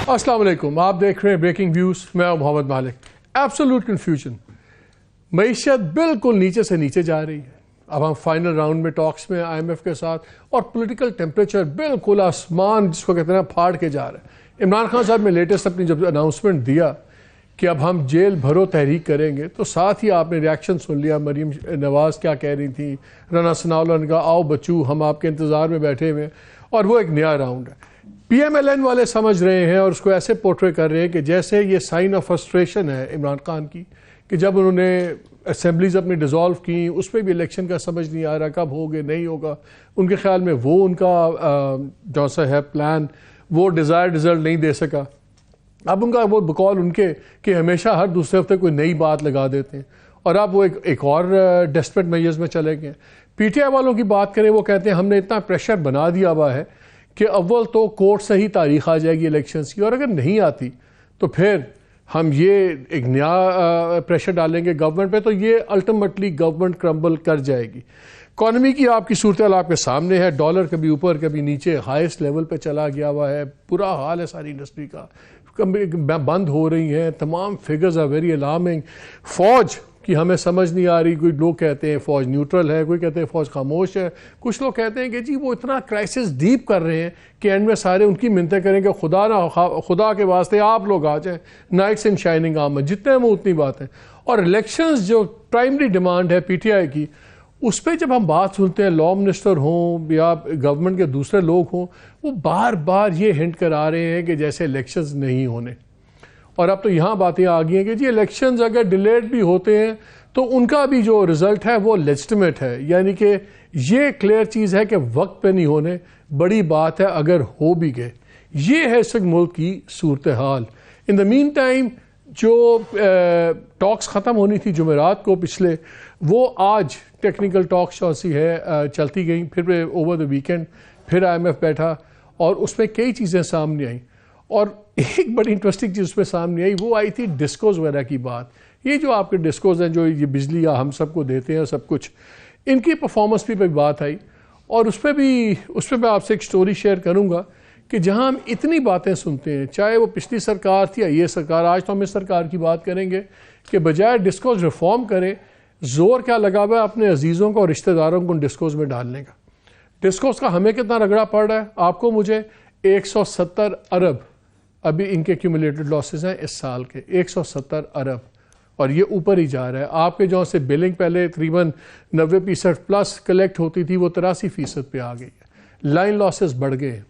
السلام علیکم، آپ دیکھ رہے ہیں بریکنگ ویوز، میں ہوں محمد مالک۔ ایبسولوٹ کنفیوژن، معیشت بالکل نیچے سے نیچے جا رہی ہے۔ اب ہم فائنل راؤنڈ میں ٹاکس میں IMF کے ساتھ، اور پولیٹیکل ٹیمپریچر بالکل آسمان جس کو کہتے ہیں پھاڑ کے جا رہا ہے۔ عمران خان صاحب نے لیٹسٹ اپنی جب اناؤنسمنٹ دیا کہ اب ہم جیل بھرو تحریک کریں گے، تو ساتھ ہی آپ نے ریاکشن سن لیا۔ مریم نواز کیا کہہ رہی تھی، رانا ثناءاللہ نے کہا آؤ بچو ہم آپ کے انتظار میں بیٹھے ہوئے، اور وہ ایک نیا راؤنڈ ہے۔ PMLN والے سمجھ رہے ہیں اور اس کو ایسے پورٹری کر رہے ہیں کہ جیسے یہ سائن آف فرسٹریشن ہے عمران خان کی، کہ جب انہوں نے اسمبلیز اپنی ڈیزالو کی، اس میں بھی الیکشن کا سمجھ نہیں آ رہا کب ہوگے نہیں ہوگا۔ ان کے خیال میں وہ ان کا جو سا ہے پلان وہ ڈیزائر رزلٹ نہیں دے سکا۔ اب ان کا وہ بقول ان کے کہ ہمیشہ ہر دوسرے ہفتے کوئی نئی بات لگا دیتے ہیں، اور اب وہ ایک اور ڈیسپریٹ میجرز میں چلے گئے۔ PTI والوں کی بات کریں، وہ کہتے ہیں ہم نے اتنا پریشر بنا دیا ہوا ہے کہ اول تو کورٹ سے ہی تاریخ آ جائے گی الیکشنز کی، اور اگر نہیں آتی تو پھر ہم یہ ایک نیا پریشر ڈالیں گے گورنمنٹ پہ، تو یہ الٹیمیٹلی گورنمنٹ کرمبل کر جائے گی۔ اکانومی کی آپ کی صورتحال آپ کے سامنے ہے، ڈالر کبھی اوپر کبھی نیچے ہائیسٹ لیول پہ چلا گیا ہوا ہے، برا حال ہے ساری انڈسٹری کا، بند ہو رہی ہیں، تمام فگرز آر ویری الارمنگ۔ فوج کی ہمیں سمجھ نہیں آ رہی، کوئی لوگ کہتے ہیں فوج نیوٹرل ہے، کوئی کہتے ہیں فوج خاموش ہے، کچھ لوگ کہتے ہیں کہ جی وہ اتنا کرائسس ڈیپ کر رہے ہیں کہ اینڈ میں سارے ان کی منتیں کریں کہ خدا کے واسطے آپ لوگ آ جائیں، نائٹس ان شائننگ آرمر، جتنے وہ اتنی باتیں۔ اور الیکشنز جو پرائمری ڈیمانڈ ہے PTI کی، اس پہ جب ہم بات سنتے ہیں، لا منسٹر ہوں یا گورنمنٹ کے دوسرے لوگ ہوں، وہ بار بار یہ ہنٹ کرا رہے ہیں کہ جیسے الیکشنز نہیں ہونے۔ اور اب تو یہاں باتیں آ گئی ہیں کہ جی الیکشنز اگر ڈیلیڈ بھی ہوتے ہیں تو ان کا بھی جو رزلٹ ہے وہ لیجٹمیٹ ہے، یعنی کہ یہ کلیئر چیز ہے کہ وقت پہ نہیں ہونے، بڑی بات ہے اگر ہو بھی گئے۔ یہ ہے اس وقت ملک کی صورتحال۔ ان دا مین ٹائم جو ٹاکس ختم ہونی تھی جمعرات کو پچھلے، وہ آج ٹیکنیکل ٹاکس چلتی ہے چلتی گئیں، پھر اوور دا ویکینڈ پھر IMF بیٹھا، اور اس میں کئی چیزیں سامنے آئیں، اور ایک بڑی انٹرسٹنگ چیز اس میں سامنے آئی، وہ آئی تھی ڈسکوز وغیرہ کی بات۔ یہ جو آپ کے ڈسکوز ہیں جو یہ بجلی یا ہم سب کو دیتے ہیں سب کچھ، ان کی پرفارمنس پہ بات آئی، اور اس پہ میں آپ سے ایک سٹوری شیئر کروں گا کہ جہاں ہم اتنی باتیں سنتے ہیں، چاہے وہ پچھلی سرکار تھی یا یہ سرکار، آج تو ہم اس سرکار کی بات کریں گے کہ بجائے ڈسکوز ریفارم کریں، زور کیا لگا ہوا ہے اپنے عزیزوں کو اور رشتہ داروں کو ان ڈسکوز میں ڈالنے کا۔ ڈسکوز کا ہمیں کتنا رگڑا پڑ رہا ہے، آپ کو مجھے 170 ارب ابھی ان کے کیومولیٹڈ لاسز ہیں اس سال کے، 170 ارب، اور یہ اوپر ہی جا رہا ہے۔ آپ کے جو سے بلنگ پہلے تقریباً 90% پلس کلیکٹ ہوتی تھی، وہ 83% پہ آ گئی ہے، لائن لاسز بڑھ گئے ہیں۔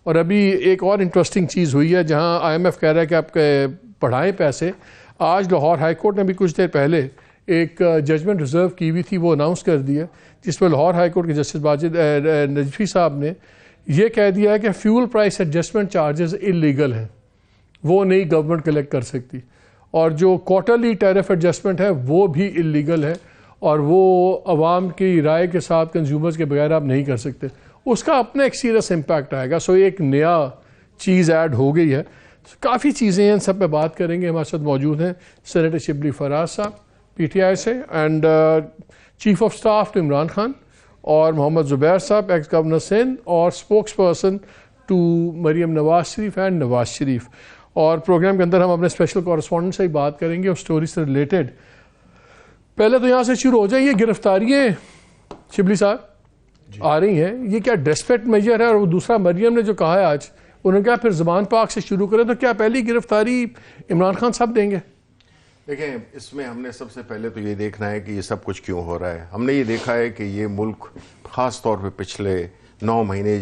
اور ابھی ایک اور انٹرسٹنگ چیز ہوئی ہے، جہاں IMF کہہ رہا ہے کہ آپ پڑھائیں پیسے۔ آج لاہور ہائی کورٹ نے بھی کچھ دیر پہلے ایک ججمنٹ ریزرو کی ہوئی تھی، وہ اناؤنس کر دیا، جس میں لاہور ہائی کورٹ کے جسٹس ماجد نجفی صاحب نے یہ کہہ دیا ہے کہ fuel price adjustment charges illegal ہیں، وہ نہیں گورنمنٹ کلیکٹ کر سکتی، اور جو کوارٹرلی ٹیرف ایڈجسٹمنٹ ہے وہ بھی انلیگل ہے، اور وہ عوام کی رائے کے ساتھ کنزیومرز کے بغیر آپ نہیں کر سکتے۔ اس کا اپنا ایک سیریس امپیکٹ آئے گا۔ سو ایک نیا چیز ایڈ ہو گئی ہے، کافی چیزیں ہیں، ان سب پہ بات کریں گے۔ ہمارے ساتھ موجود ہیں سینیٹر شبلی فراز صاحب PTI سے، and chief of staff to Imran Khan, اور محمد زبیر صاحب ایکس گورنر سندھ اور spokesperson to Maryam Nawaz Sharif and Nawaz Sharif. اور پروگرام کے اندر ہم اپنے اسپیشل کورسپونڈنٹ سے ہی بات کریں گے اور اسٹوری سے ریلیٹڈ۔ پہلے تو یہاں سے شروع ہو جائیں، یہ گرفتاریاں شبلی صاحب آ رہی ہیں، یہ کیا ڈیسپریٹ میجر ہے؟ اور وہ دوسرا مریم نے جو کہا ہے آج، انہوں نے کہا پھر زبان پاک سے شروع کریں، تو کیا پہلی گرفتاری عمران خان صاحب دیں گے؟ دیکھیں، اس میں ہم نے سب سے پہلے تو یہ دیکھنا ہے کہ یہ سب کچھ کیوں ہو رہا ہے۔ ہم نے یہ دیکھا ہے کہ یہ ملک خاص طور پہ پچھلے 9 مہینے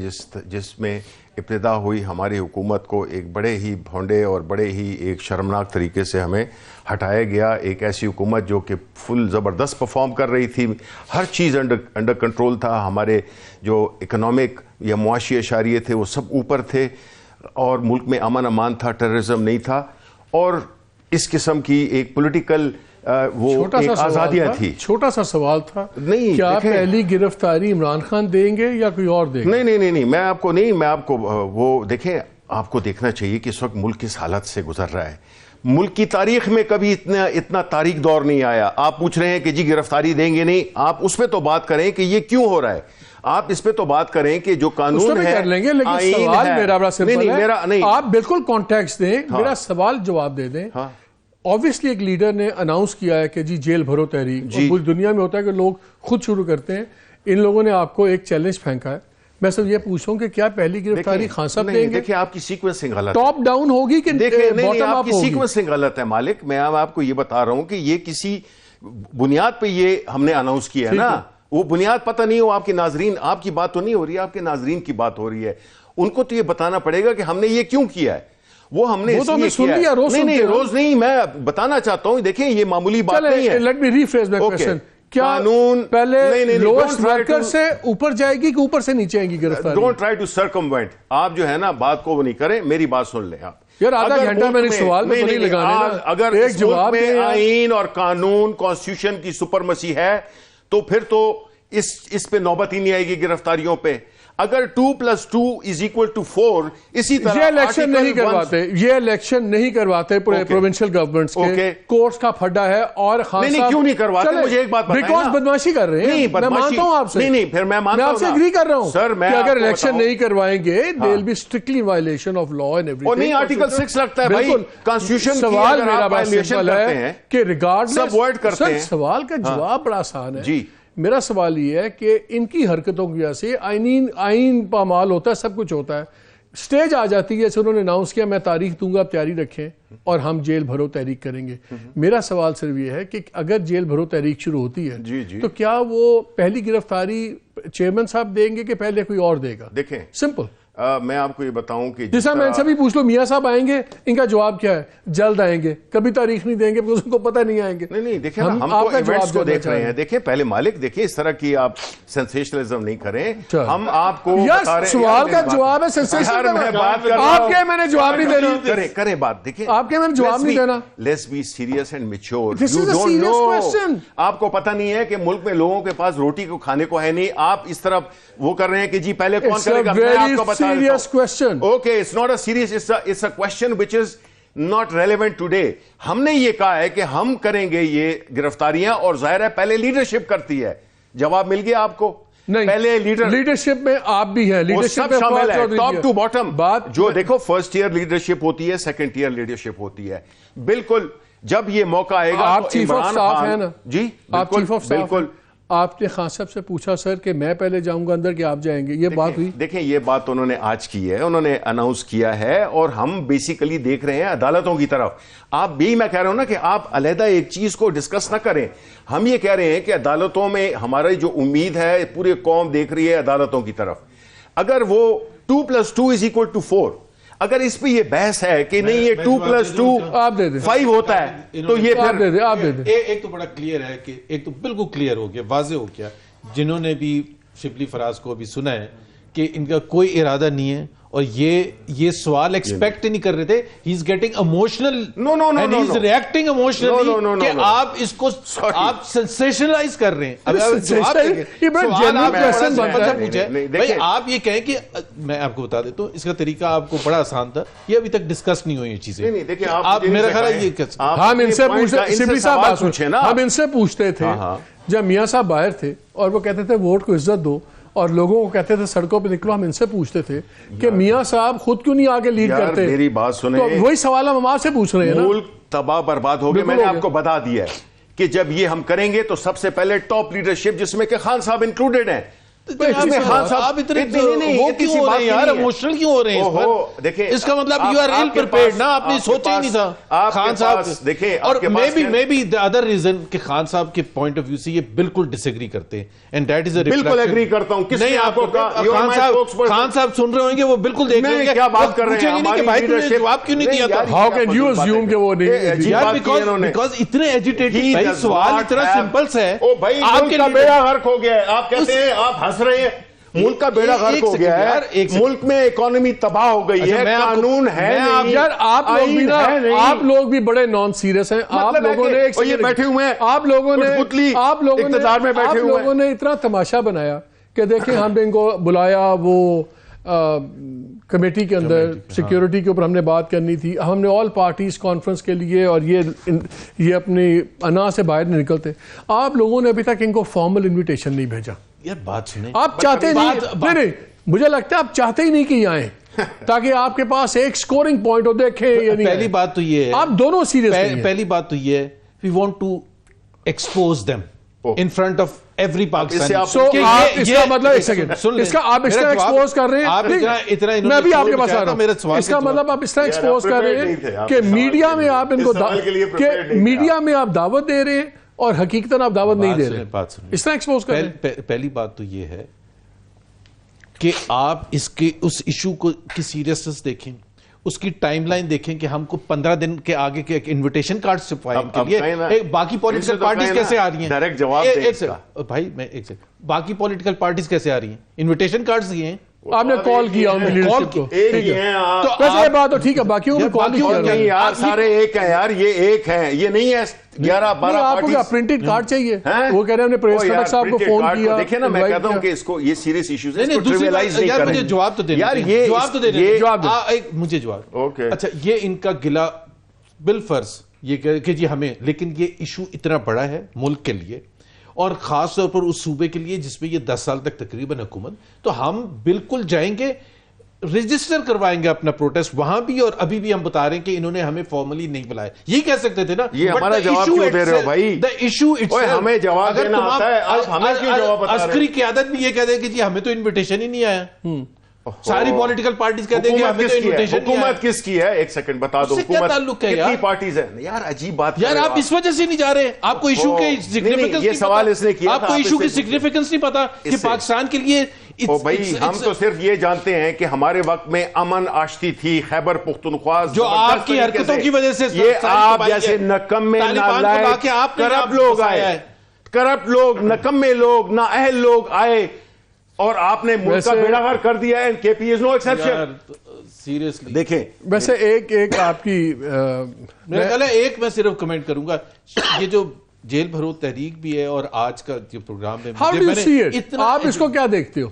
جس میں ابتدا ہوئی ہماری حکومت کو ایک بڑے ہی بھونڈے اور بڑے ہی ایک شرمناک طریقے سے ہمیں ہٹایا گیا۔ ایک ایسی حکومت جو کہ فل زبردست پرفارم کر رہی تھی، ہر چیز انڈر کنٹرول تھا، ہمارے جو اکنامک یا معاشی اشاریے تھے وہ سب اوپر تھے، اور ملک میں امن امان تھا، ٹیررزم نہیں تھا، اور اس قسم کی ایک پولیٹیکل وہ ایک آزادیاں تھی۔ چھوٹا سا سوال تھا، نہیں کیا پہلی گرفتاری عمران خان دیں گے یا کوئی اور دیں گے؟ نہیں، میں آپ کو وہ دیکھیں، آپ کو دیکھنا چاہیے کہ اس وقت ملک کس حالت سے گزر رہا ہے۔ ملک کی تاریخ میں کبھی اتنا تاریخ دور نہیں آیا۔ آپ پوچھ رہے ہیں کہ جی گرفتاری دیں گے نہیں، آپ اس پہ تو بات کریں کہ یہ کیوں ہو رہا ہے۔ آپ اس پہ تو بات کریں کہ جو قانون ہے کر لیں گے, لیکن سوال میرا بڑا سمپل ہے, آپ بالکل کانٹیکسٹ دیں, میرا سوال جواب دے دیں. آبویسلی ایک لیڈر نے اناؤنس کیا ہے کہ جی جیل بھرو تحریک, اور پوری دنیا میں ہوتا ہے کہ لوگ خود شروع کرتے ہیں. ان لوگوں نے آپ کو ایک چیلنج پھینکا ہے. میں سب یہ پوچھوں کہ کیا پہلی گرفتاری خان صاحب دیں گے؟ دیکھیں آپ کی سیکوینسنگ غلط ہے, ٹاپ ڈاؤن ہوگی کہ باٹم اپ آپ کی ہوگی؟ سیکوینسنگ غلط ہے مالک. میں آپ کو یہ بتا رہا ہوں کہ یہ کسی بنیاد پہ یہ ہم نے اناؤنس کیا ہے نا, وہ بنیاد پتہ نہیں ہو. آپ کے ناظرین, آپ کی بات تو نہیں ہو رہی ہے, آپ کے ناظرین کی بات ہو رہی ہے. ان کو تو یہ بتانا پڑے گا کہ ہم نے یہ کیوں کیا ہے. وہ ہم نے اس لیے کیا ہے. نہیں روز نہیں, میں بتانا چاہتا ہوں. دیکھیں یہ معمولی بات نہیں ہے. لیٹ می ریفریز مائی کوسچن. کیا پہلے لوئسٹ ورکر سے اوپر جائے گی کہ اوپر سے نیچے آئے گی گرفتاری؟ Don't try to circumvent. آپ جو ہے نا بات کو وہ نہیں کریں, میری بات سن لیں آپ. یار آدھا گھنٹہ میں نے سوال میں نہیں لگانا. اگر ایک جواب میں آئین اور قانون کانسٹیٹیوشن کی سپرمسی ہے تو پھر تو اس پہ نوبت ہی نہیں آئے گی گرفتاریوں پہ. اگر 2+2=4 اسی طرح یہ الیکشن نہیں کرواتے, یہ الیکشن نہیں کرواتے پروونشل گورنمنٹس کے, کورٹس کا پھڈا ہے. اور خان صاحب کیوں نہیں کرواتے؟ مجھے ایک بات بتائیں. بیکاز بدماشی کر رہے ہیں. میں مانتا ہوں آپ سے, نہیں پھر میں آپ سے اگری کر رہا ہوں کہ اگر الیکشن نہیں کروائیں گے there will be strictly violation of law and everything. اور نہیں آرٹیکل 6 لگتا ہے بھائی کانسٹیٹیوشن. سوال میرا بڑا سمپل ہے کہ ریگارڈلیس, سر سوال کا جواب بڑا آسان ہے. میرا سوال یہ ہے کہ ان کی حرکتوں کی وجہ سے آئین پامال ہوتا ہے, سب کچھ ہوتا ہے. سٹیج آ جاتی ہے, انہوں نے اناؤنس کیا میں تاریخ دوں گا, آپ تیاری رکھیں اور ہم جیل بھرو تحریک کریں گے. میرا سوال صرف یہ ہے کہ اگر جیل بھرو تحریک شروع ہوتی ہے تو کیا وہ پہلی گرفتاری چیئرمین صاحب دیں گے کہ پہلے کوئی اور دے گا؟ دیکھیں سمپل. میں آپ کو یہ بتاؤں کہ جیسا میں ان سے بھی پوچھ لو میاں صاحب آئیں گے, ان کا جواب کیا ہے؟ جلد آئیں گے, کبھی تاریخ نہیں دیں گے because ان کو پتہ نہیں آئیں گے. نہیں دیکھیں ہم تو ایونٹس کو دیکھ رہے ہیں. دیکھیں پہلے مالک دیکھیں اس طرح کی آپ سینسیشنلزم نہیں کریں. ہم آپ کو بتا رہے ہیں سوال کا جواب ہے سینسیشنل. میں بات کر رہا ہوں, آپ کے میں نے جواب نہیں دینا. کریں بات. دیکھیں آپ کے میں نے جواب نہیں دینا. Let's be serious and mature. This is a serious question. آپ کو پتہ نہیں ہے کہ ملک میں لوگوں کے پاس روٹی کو کھانے کو ہے نہیں. آپ اس طرف وہ کر رہے ہیں کہ جی پہلے کون کرے گا. میں آپ کو بتا دیتا ہوں. Okay, it's not a serious, it's a question which is not relevant today. ہم نے یہ کہا ہے کہ ہم کریں گے یہ گرفتاریاں, اور ظاہر ہے پہلے لیڈرشپ کرتی ہے. جواب مل گیا آپ کو؟ نہیں, پہلے لیڈرشپ میں آپ بھی ہیں, لیڈرشپ میں شامل ہے, ٹاپ ٹو باٹم. بات جو دیکھو فرسٹ ایئر لیڈرشپ ہوتی ہے, سیکنڈ ایئر لیڈرشپ ہوتی ہے. بالکل جب یہ موقع آئے گا آپ چیف آف سٹاف ہیں نا جی, آپ چیف آف سٹاف. بالکل آپ نے خان صاحب سے پوچھا سر کہ میں پہلے جاؤں گا اندر کہ آپ جائیں گے, یہ بات ہوئی؟ دیکھیں یہ بات انہوں نے آج کی ہے, انہوں نے اناؤنس کیا ہے, اور ہم بیسیکلی دیکھ رہے ہیں عدالتوں کی طرف. آپ بھی میں کہہ رہا ہوں نا کہ آپ علیحدہ ایک چیز کو ڈسکس نہ کریں. ہم یہ کہہ رہے ہیں کہ عدالتوں میں ہماری جو امید ہے پورے قوم دیکھ رہی ہے عدالتوں کی طرف. اگر وہ 2+2=4, اگر اس پہ یہ بحث ہے کہ نہیں یہ 2+2=5 ہوتا ہے تو یہ پھر ایک تو بڑا کلیئر ہے کہ ایک تو بالکل کلیئر ہو گیا, واضح ہو گیا, جنہوں نے بھی شبلی فراز کو بھی سنا ہے کہ ان کا کوئی ارادہ نہیں ہے, اور یہ سوال ایکسپیکٹ نہیں کر رہے تھے. He is getting emotional and he is reacting emotionally کہ آپ اس کو آپ سینسیشنلائز کر رہے ہیں. بھائی آپ یہ کہیں کہ میں آپ کو بتا دیتا ہوں, اس کا طریقہ آپ کو بڑا آسان تھا, یہ ابھی تک ڈسکس نہیں ہوئی یہ چیزیں. آپ میرا خیال ہے یہ ہم ان سے پوچھتے تھے جب میاں صاحب باہر تھے اور وہ کہتے تھے ووٹ کو عزت دو, اور لوگوں کو کہتے تھے سڑکوں پہ نکلو, ہم ان سے پوچھتے تھے کہ میاں صاحب خود کیوں نہیں آگے لیڈ کرتے. میری بات سنیں, وہی سوال ہم آپ سے پوچھ رہے ہیں. ملک تباہ برباد ہو گیا. میں نے آپ کو بتا دیا ہے کہ جب یہ ہم کریں گے تو سب سے پہلے ٹاپ لیڈرشپ جس میں کہ خان صاحب انکلوڈیڈ ہیں. آپ اتنے وہ کیوں ہو رہے ہیں یار, ایموشنل کیوں ہو رہے ہیں دیکھیں, اس کا مطلب یو آر ایل پریپیئرڈ نا, آپ نے سوچا ہی نہیں تھا خان صاحب. دیکھیں اور میں بھی the other reason کہ خان صاحب کے پوائنٹ آف ویو سے یہ بالکل ڈس ایگری کرتے ہیں, اینڈ دیٹ از اے بالکل ایگری کرتا ہوں. کس نے آپ کو کہا خان صاحب سن رہے ہوں گے, وہ بالکل دیکھ رہے ہیں کیا بات کر رہے ہیں, کہ بھائی تم نے جواب کیوں نہیں دیا تھا. ہاؤ کین یو assume کہ وہ نہیں, یار بیکاز اتنے ایجیٹیٹڈ, بھائی سوال اتنا سمپل سے ہے. آپ کے بیڑا غرق ہو گیا ہے, آپ کہتے ہیں آپ ہنس رہے ہیں. ملک کا بیڑا غرق ہو گیا ہے, ملک میں اکانومی تباہ ہو گئی ہے, قانون ہے نہیں. یار آپ لوگ بھی بڑے نان سیریس ہیں. آپ لوگوں نے یہ بیٹھے ہوئے ہیں, آپ لوگوں نے اتنا تماشا بنایا کہ دیکھیں ہم نے ان کو بلایا, وہ کمیٹی کے اندر سیکیورٹی کے اوپر ہم نے بات کرنی تھی, ہم نے آل پارٹیز کانفرنس کے لیے, اور یہ اپنی انا سے باہر نہیں نکلتے. آپ لوگوں نے ابھی تک ان کو فارمل انویٹیشن نہیں بھیجا. یار بات سنیں, آپ چاہتے نہیں, مجھے لگتا ہے آپ چاہتے ہی نہیں کہ یہ آئیں تاکہ آپ کے پاس ایک سکورنگ پوائنٹ ہو, دیکھیں یا نہیں. پہلی بات تو یہ ہے, آپ دونوں سیریس, پہلی بات تو یہ ہے, we want to expose them in front of every Pakistani. So آپ اس کا مطلب, ایک سیکنڈ, اس کا آپ اس طرح ایکسپوز کر رہے ہیں, میں بھی آپ کے پاس آ رہا ہوں, اس کا مطلب آپ اس طرح ایکسپوز کر رہے ہیں کہ میڈیا میں آپ ان کو, کہ میڈیا میں آپ دعوت دے رہے ہیں اور حقیقتاً آپ دعوت نہیں دے رہے ہیں, اس طرح ایکسپوز کر رہے ہیں. پہلی بات تو یہ ہے کہ آپ اس کے اس ایشو کو کی سیریسنس دیکھیں, اس کی ٹائم لائن دیکھیں کہ ہم کو 15 دن کے آگے کے انویٹیشن کارڈ چھپائیں کے لیے باقی پولیٹیکل پارٹیز کیسے آ رہی ہیں, ڈائریکٹ جواب دیں بھائی, میں ایک سیکنڈ, باقی پولیٹیکل پارٹیز کیسے آ رہی ہیں, انویٹیشن کارڈز یہ ہیں, آپ نے کال کیا ان کی لیڈرشپ کو, تو ویسے یہ بات تو ٹھیک ہے, باقیوں کو کال نہیں یار, سارے ایک ہیں یار, یہ ایک ہیں, یہ نہیں ہے 11-12 آپ کو کیا پرنٹڈ کارڈ چاہیے, وہ کہہ رہے ہیں ہم نے پریس خٹک صاحب کو فون کیا. دیکھیں نا, میں کہتا ہوں کہ اس کو, یہ سیریس ایشوز ہیں, اس کو ٹریویلائز نہیں کریں. مجھے جواب تو دینا, یار یہ جواب تو دینا, مجھے جواب. اوکے, اچھا, یہ ان کا گلا بالفرض یہ کہ جی ہمیں, لیکن یہ ایشو اتنا بڑا ہے ملک کے لیے اور خاص طور پر اس صوبے کے لیے جس میں یہ 10 سال تک تقریباً حکومت, تو ہم بالکل جائیں گے, رجسٹر کروائیں گے اپنا پروٹیسٹ وہاں بھی, اور ابھی بھی ہم بتا رہے ہیں کہ انہوں نے ہمیں فارملی نہیں بلایا. یہی کہہ سکتے تھے نا, یہ ہمارا جواب کیوں دے رہے ہو بھائی, ہمیں جواب دینا آتا ہے, آپ ہمیں کیوں جواب بتا رہے ہیں. عسکری قیادت بھی یہ کہہ دے کہ جی ہمیں تو انویٹیشن ہی نہیں آیا, ساری پولیٹیکل پارٹیز کہتے ہیں کہ ہمیں تو انویٹیشن نہیں آیا. حکومت کس کی ہے, ایک سیکنڈ بتا دو, کیا تعلق ہے کتنی پارٹیز ہیں یار, عجیب بات یار, آپ اس وجہ سے نہیں جا رہے, آپ کو ایشو کے سگنیفیکنس, یہ سوال اس نے کیا, آپ کو ایشو کی سگنیفیکنس نہیں پتا کہ پاکستان کے لیے. بھائی ہم تو صرف یہ جانتے ہیں کہ ہمارے وقت میں امن آشتی تھی خیبر پختونخوا, جو آپ کی حرکتوں کی وجہ سے, یہ آپ جیسے نکمے نالائق کرپٹ لوگ آئے, کرپٹ لوگ, نکمے لوگ, نااہل لوگ آئے اور آپ نے ملک کا بیڑا غرق کر دیا ہے. کے پی از نو ایکسیپشن. سیریسلی دیکھیں, ویسے ایک آپ کی, میرا خیال ہے ایک میں صرف کمنٹ کروں گا, یہ جو جیل بھرو تحریک بھی ہے اور آج کا جو پروگرام ہے, how do you see it, آپ اس کو کیا دیکھتے ہو,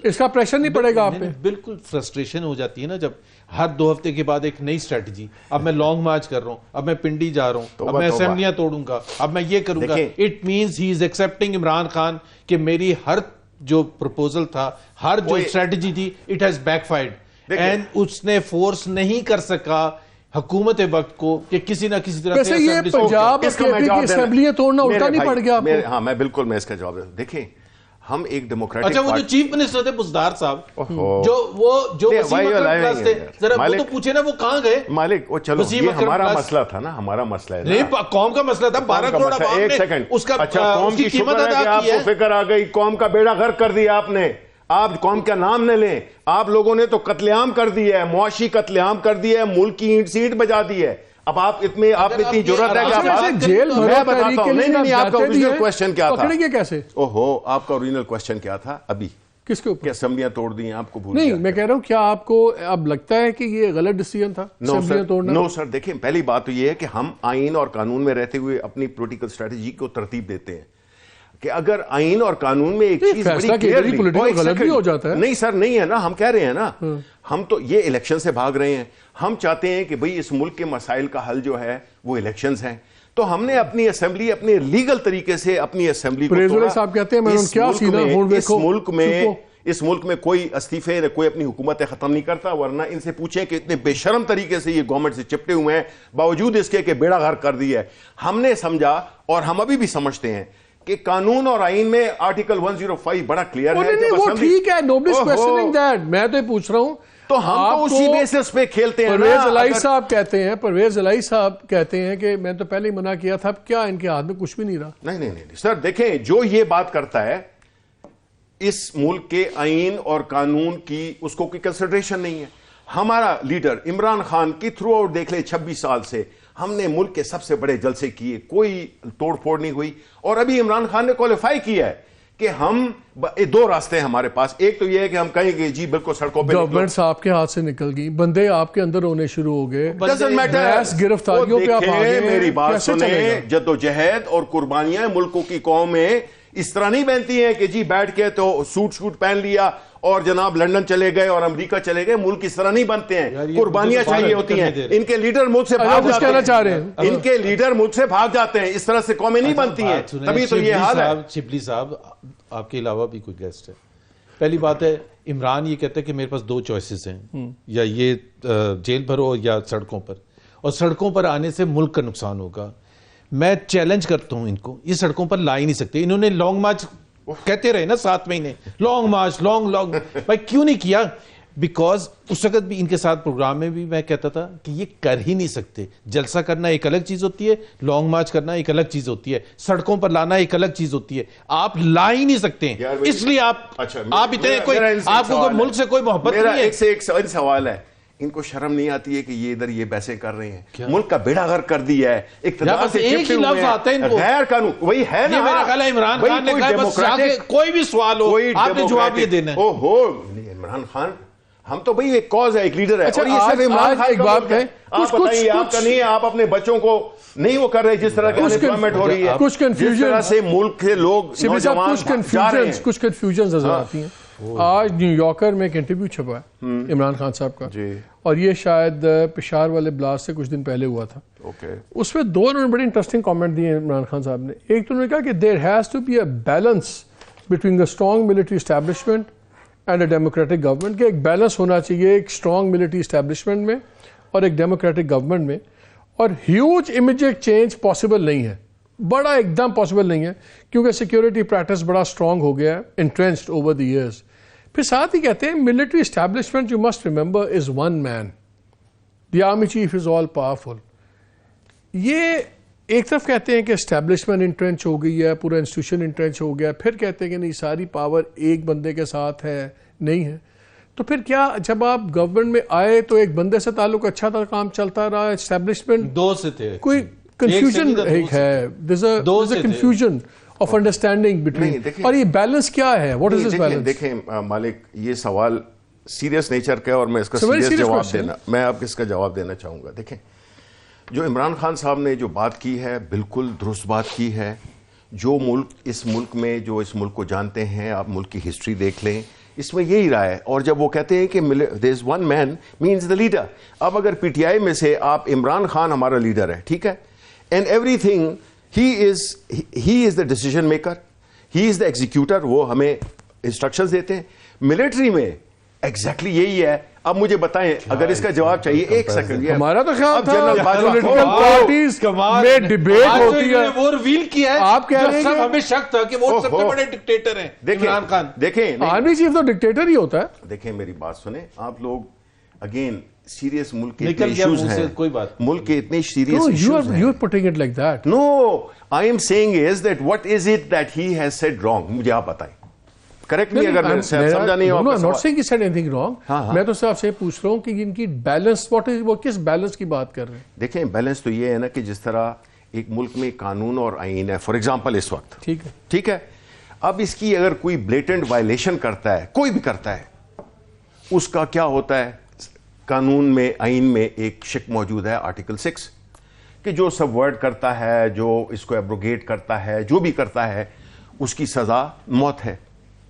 اس کا پریشر نہیں پڑے گا آپ پہ؟ بالکل فرسٹریشن ہو جاتی ہے نا جب ہر 2 ہفتے کے بعد ایک نئی اسٹریٹجی, اب میں لانگ مارچ کر رہا ہوں, اب میں پنڈی جا رہا ہوں, اب میں اسمبلیاں توڑوں گا, اب میں یہ کروں گا. It means he is accepting Imran Khan کہ میری ہر جو پروپوزل تھا, ہر جو اسٹریٹجی تھی, it has backfired, and اس نے فورس نہیں کر سکا حکومت وقت کو کہ کسی نہ کسی طرح سے. یہ پنجاب اسمبلیاں توڑنا الٹا نہیں پڑ گیا آپ کو؟ ہاں میں بالکل, میں اس کا جواب دوں. دیکھیں ہم ایک ڈیموکریٹک, اچھا وہ جو چیف منسٹر تھے بزدار صاحب, جو وسیم اکرم پلس تھے, ذرا وہ تو پوچھے نا وہ کہاں گئے مالک. وہ چلو یہ ہمارا مسئلہ تھا نا, ہمارا مسئلہ ہے, نہیں قوم کا مسئلہ تھا, 12 کروڑ عوام نے اس کا, اچھا قوم کی قیمت ادا کی ہے, آپ کو فکر آ گئی, قوم کا بیڑا غرق کر دیا آپ نے. آپ قوم کا نام نہ لیں, آپ لوگوں نے تو قتل عام کر دیا ہے, معاشی قتل عام کر دیا ہے, ملک کی اینٹ سیٹ بجا دی ہے. اب آپ اتنی ضرورت ہے کہ آپ جیل میں بتاتا ہوں. نہیں, آپ کا اوریجنل کوشچن کیا تھا, پکڑیں گے کیسے؟ اوہو, آپ کا اوریجنل کوشچن کیا تھا ابھی, کس کے اوپر؟ کہ اسمبلیاں توڑ دی ہیں, آپ کو بھول نہیں, میں کہہ رہا ہوں کیا آپ کو اب لگتا ہے کہ یہ غلط ڈیسیژن تھا اسمبلیاں توڑنا؟ نو سر, دیکھیں پہلی بات تو یہ ہے کہ ہم آئین اور قانون میں رہتے ہوئے اپنی پولیٹیکل اسٹریٹجی کو ترتیب دیتے ہیں کہ اگر آئین اور قانون میں ایک چیز بڑی کلیئرلی غلط بھی ہو جاتا ہے. نہیں سر, نہیں ہے نا, ہم کہہ رہے ہیں نا, ہم تو یہ الیکشن سے بھاگ رہے ہیں. ہم چاہتے ہیں کہ بھئی اس ملک کے مسائل کا حل جو ہے وہ الیکشنز ہیں, تو ہم نے اپنی اسمبلی اپنے لیگل طریقے سے اپنی اسمبلی کو توڑا. صاحب کہتے ہیں اس ملک میں کوئی استعفے نہ کوئی اپنی حکومتیں ختم نہیں کرتا, ورنہ ان سے پوچھیں کہ اتنے بے شرم طریقے سے یہ گورنمنٹ سے چپٹے ہوئے ہیں, باوجود اس کے کہ بیڑا غرق کر دیا ہے. ہم نے سمجھا اور ہم ابھی بھی سمجھتے ہیں کہ قانون اور آئین میں آرٹیکل 105 بڑا کلیئر ہے. وہ ٹھیک ہے, nobody's questioning that, میں تو پوچھ رہا ہوں, تو ہم تو اسی بیسس پہ کھیلتے ہیں. پرویز الہی صاحب کہتے ہیں, پرویز الہی صاحب کہتے ہیں کہ میں تو پہلے ہی منع کیا تھا, کیا ان کے ہاتھ میں کچھ بھی نہیں رہا؟ نہیں سر, دیکھیں جو یہ بات کرتا ہے اس ملک کے آئین اور قانون کی اس کو کوئی کنسیڈریشن نہیں ہے. ہمارا لیڈر عمران خان کی تھرو آؤٹ دیکھ لیں 26 سال سے ہم نے ملک کے سب سے بڑے جلسے کیے, کوئی توڑ پھوڑ نہیں ہوئی. اور ابھی عمران خان نے کوالیفائی کیا ہے کہ ہم 2 راستے ہیں ہمارے پاس. ایک تو یہ ہے کہ ہم کہیں گے جی بالکل سڑکوں پہ گورنمنٹس آپ کے ہاتھ سے نکل گئی, بندے آپ کے اندر ہونے شروع ہو گئے, گرفتاریوں پہ آپ آگے ہیں. میری بات سنیں, جدوجہد اور قربانیاں ملکوں کی قوم میں اس طرح نہیں بنتی ہیں کہ جی بیٹھ کے تو سوٹ پہن لیا اور جناب لندن چلے گئے اور امریکہ چلے گئے. ملک اس طرح نہیں بنتے ہیں, قربانیاں چاہیے ہوتی ہیں. ان کے لیڈر ملک سے بھاگ جاتے ہیں, ان کے لیڈر ملک سے بھاگ جاتے ہیں, اس طرح سے قومیں نہیں بنتی ہیں. تبھی تو یہ حال ہے. شبلی صاحب آپ کے علاوہ بھی کوئی گیسٹ ہے. پہلی بات ہے عمران یہ کہتا ہے کہ میرے پاس 2 چوائسیز ہیں, یا یہ جیل بھرو یا سڑکوں پر, اور سڑکوں پر آنے سے ملک کا نقصان ہوگا. میں چیلنج کرتا ہوں ان کو, یہ سڑکوں پر لا ہی نہیں سکتے. انہوں نے لانگ مارچ کہتے رہے نا 7 مہینے, لانگ مارچ لانگ بھائی کیوں نہیں کیا؟ بیکاز اس وقت بھی ان کے ساتھ پروگرام میں بھی میں کہتا تھا کہ یہ کر ہی نہیں سکتے. جلسہ کرنا ایک الگ چیز ہوتی ہے, لانگ مارچ کرنا ایک الگ چیز ہوتی ہے, سڑکوں پر لانا ایک الگ چیز ہوتی ہے. آپ لا ہی نہیں سکتے, اس لیے آپ اتنے کوئی, آپ کو ملک سے کوئی محبت نہیں ہے. ایک سے ایک سوال ہے, ان کو شرم نہیں آتی ہے کہ یہ ادھر یہ بحثیں کر رہے ہیں؟ ملک کا بیڑا غرق کر دیا ہے, اقتدار سے ایک ہی لفظ آتا ہے ان کو, غیر قانون. وہی ہے نا, میرا خیال ہے عمران خان نے کہا بس جا کے کوئی بھی سوال ہو آپ نے جواب یہ دینا ہے. عمران خان ہم تو بھئی ایک کاز ہے, ایک لیڈر ہے. اچھا آج ایک بات کہیں, آپ بتائیے, آپ کا نہیں ہے, آپ اپنے بچوں کو نہیں وہ کر رہے جس طرح کی انپلائمنٹ ہو رہی ہے, کچھ کنفیوژن, جس طرح سے ملک کے لوگ نوجوان جا رہے ہیں. کچھ کنفیوژن نظر آتی ہیں. آج نیو یارکر میں ایک انٹرویو چھپا ہے عمران خان صاحب کا, اور یہ شاید پشاور والے بلاسٹ سے کچھ دن پہلے ہوا تھا. اس میں 2 انہوں نے بڑی انٹرسٹنگ کامنٹ دیے عمران خان صاحب نے. ایک تو انہوں نے کہا کہ there has to be a balance between the strong military establishment and a democratic government, کہ ایک بیلنس ہونا چاہیے ایک اسٹرانگ ملٹری اسٹیبلشمنٹ میں اور ایک ڈیموکریٹک گورنمنٹ میں. اور ہیوج امیجیٹ چینج پاسبل نہیں ہے, بڑا ایک دم پاسبل نہیں ہے, کیونکہ سیکورٹی پریکٹس بڑا اسٹرانگ ہو گیا ہے, انٹرینسڈ اوور دی ایئرز. پھر ساتھ ہی کہتے ہیں military establishment you must remember is one man, the army chief is all powerful. یہ ایک طرف کہتے ہیں کہ اسٹیبلشمنٹ انٹرینچ ہو گئی ہے, پورا انسٹیٹیوشن انٹرینچ ہو گیا, پھر کہتے ہیں کہ نہیں ساری پاور ایک بندے کے ساتھ ہے, نہیں ہے. تو پھر کیا جب آپ گورنمنٹ میں آئے تو ایک بندے سے تعلق اچھا تھا, کام چلتا رہا, اسٹیبلشمنٹ 2 سے تھے, کوئی کنفیوژن ہے, there's a confusion of understanding between, اور یہ بیلنس کیا ہے, what is this balance؟ دیکھیں مالک, یہ سوال سیریس نیچر کا ہے اور میں اس کا سیریس جواب دینا, میں آپ اس کا جواب دینا چاہوں گا. دیکھیں جو عمران خان صاحب نے جو بات کی ہے بالکل درست بات کی ہے. جو ملک اس ملک میں, جو اس ملک کو جانتے ہیں, آپ ملک کی ہسٹری دیکھ لیں, اس میں یہی رہا ہے. اور جب وہ کہتے ہیں کہ there is one man means the leader, اب اگر پی ٹی آئی میں سے آپ عمران خان ہمارا لیڈر ہے, ٹھیک ہے, and everything he is the decision maker, he is the executor, وہ ہمیں انسٹرکشنز دیتے ہیں. ملٹری میں ایگزیکٹلی یہی ہے. اب مجھے بتائیں, اگر اس کا جواب چاہیے, ایک سیکنڈ, ہمارا تو خیال تھا پولیٹیکل پارٹیز میں ڈیبیٹ ہوتی ہے, وہ ریویل کیا ہے, آپ کہہ رہے ہیں ہمیں شک تھا کہ وہ سب سے بڑے ڈکٹیٹر ہیں عمران خان. دیکھیں آرمی چیف تو ڈکٹیٹر ہی ہوتا ہے. دیکھیں میری بات سنیں, آپ لوگ اگین سیریس ملک کے اتنے ایشوز ہیں, کوئی بات, ملک کے اتنے سیریس ایشوز ہیں. You are putting it like that. No, I am saying is that what is it that he has said wrong, مجھے آپ بتائیں. کریکٹ نہیں اگر میں سمجھا نہیں ہوں. I'm not saying he said anything wrong. میں تو صرف سے پوچھ رہا ہوں کہ ان کی بیلنس وہ کس بیلنس کی بات کر رہے ہیں. دیکھیں بیلنس تو یہ ہے نا کہ جس طرح ایک ملک میں قانون اور آئین ہے, فار ایگزامپل اس وقت, ٹھیک ہے, اب اس کی اگر کوئی بلیٹنٹ وائلیشن کرتا ہے, کوئی بھی کرتا ہے, اس کا کیا ہوتا ہے, قانون میں, آئین میں ایک شک موجود ہے, آرٹیکل 6, کہ جو سب ورڈ کرتا ہے, جو اس کو ایبروگیٹ کرتا ہے, جو بھی کرتا ہے, اس کی سزا موت ہے,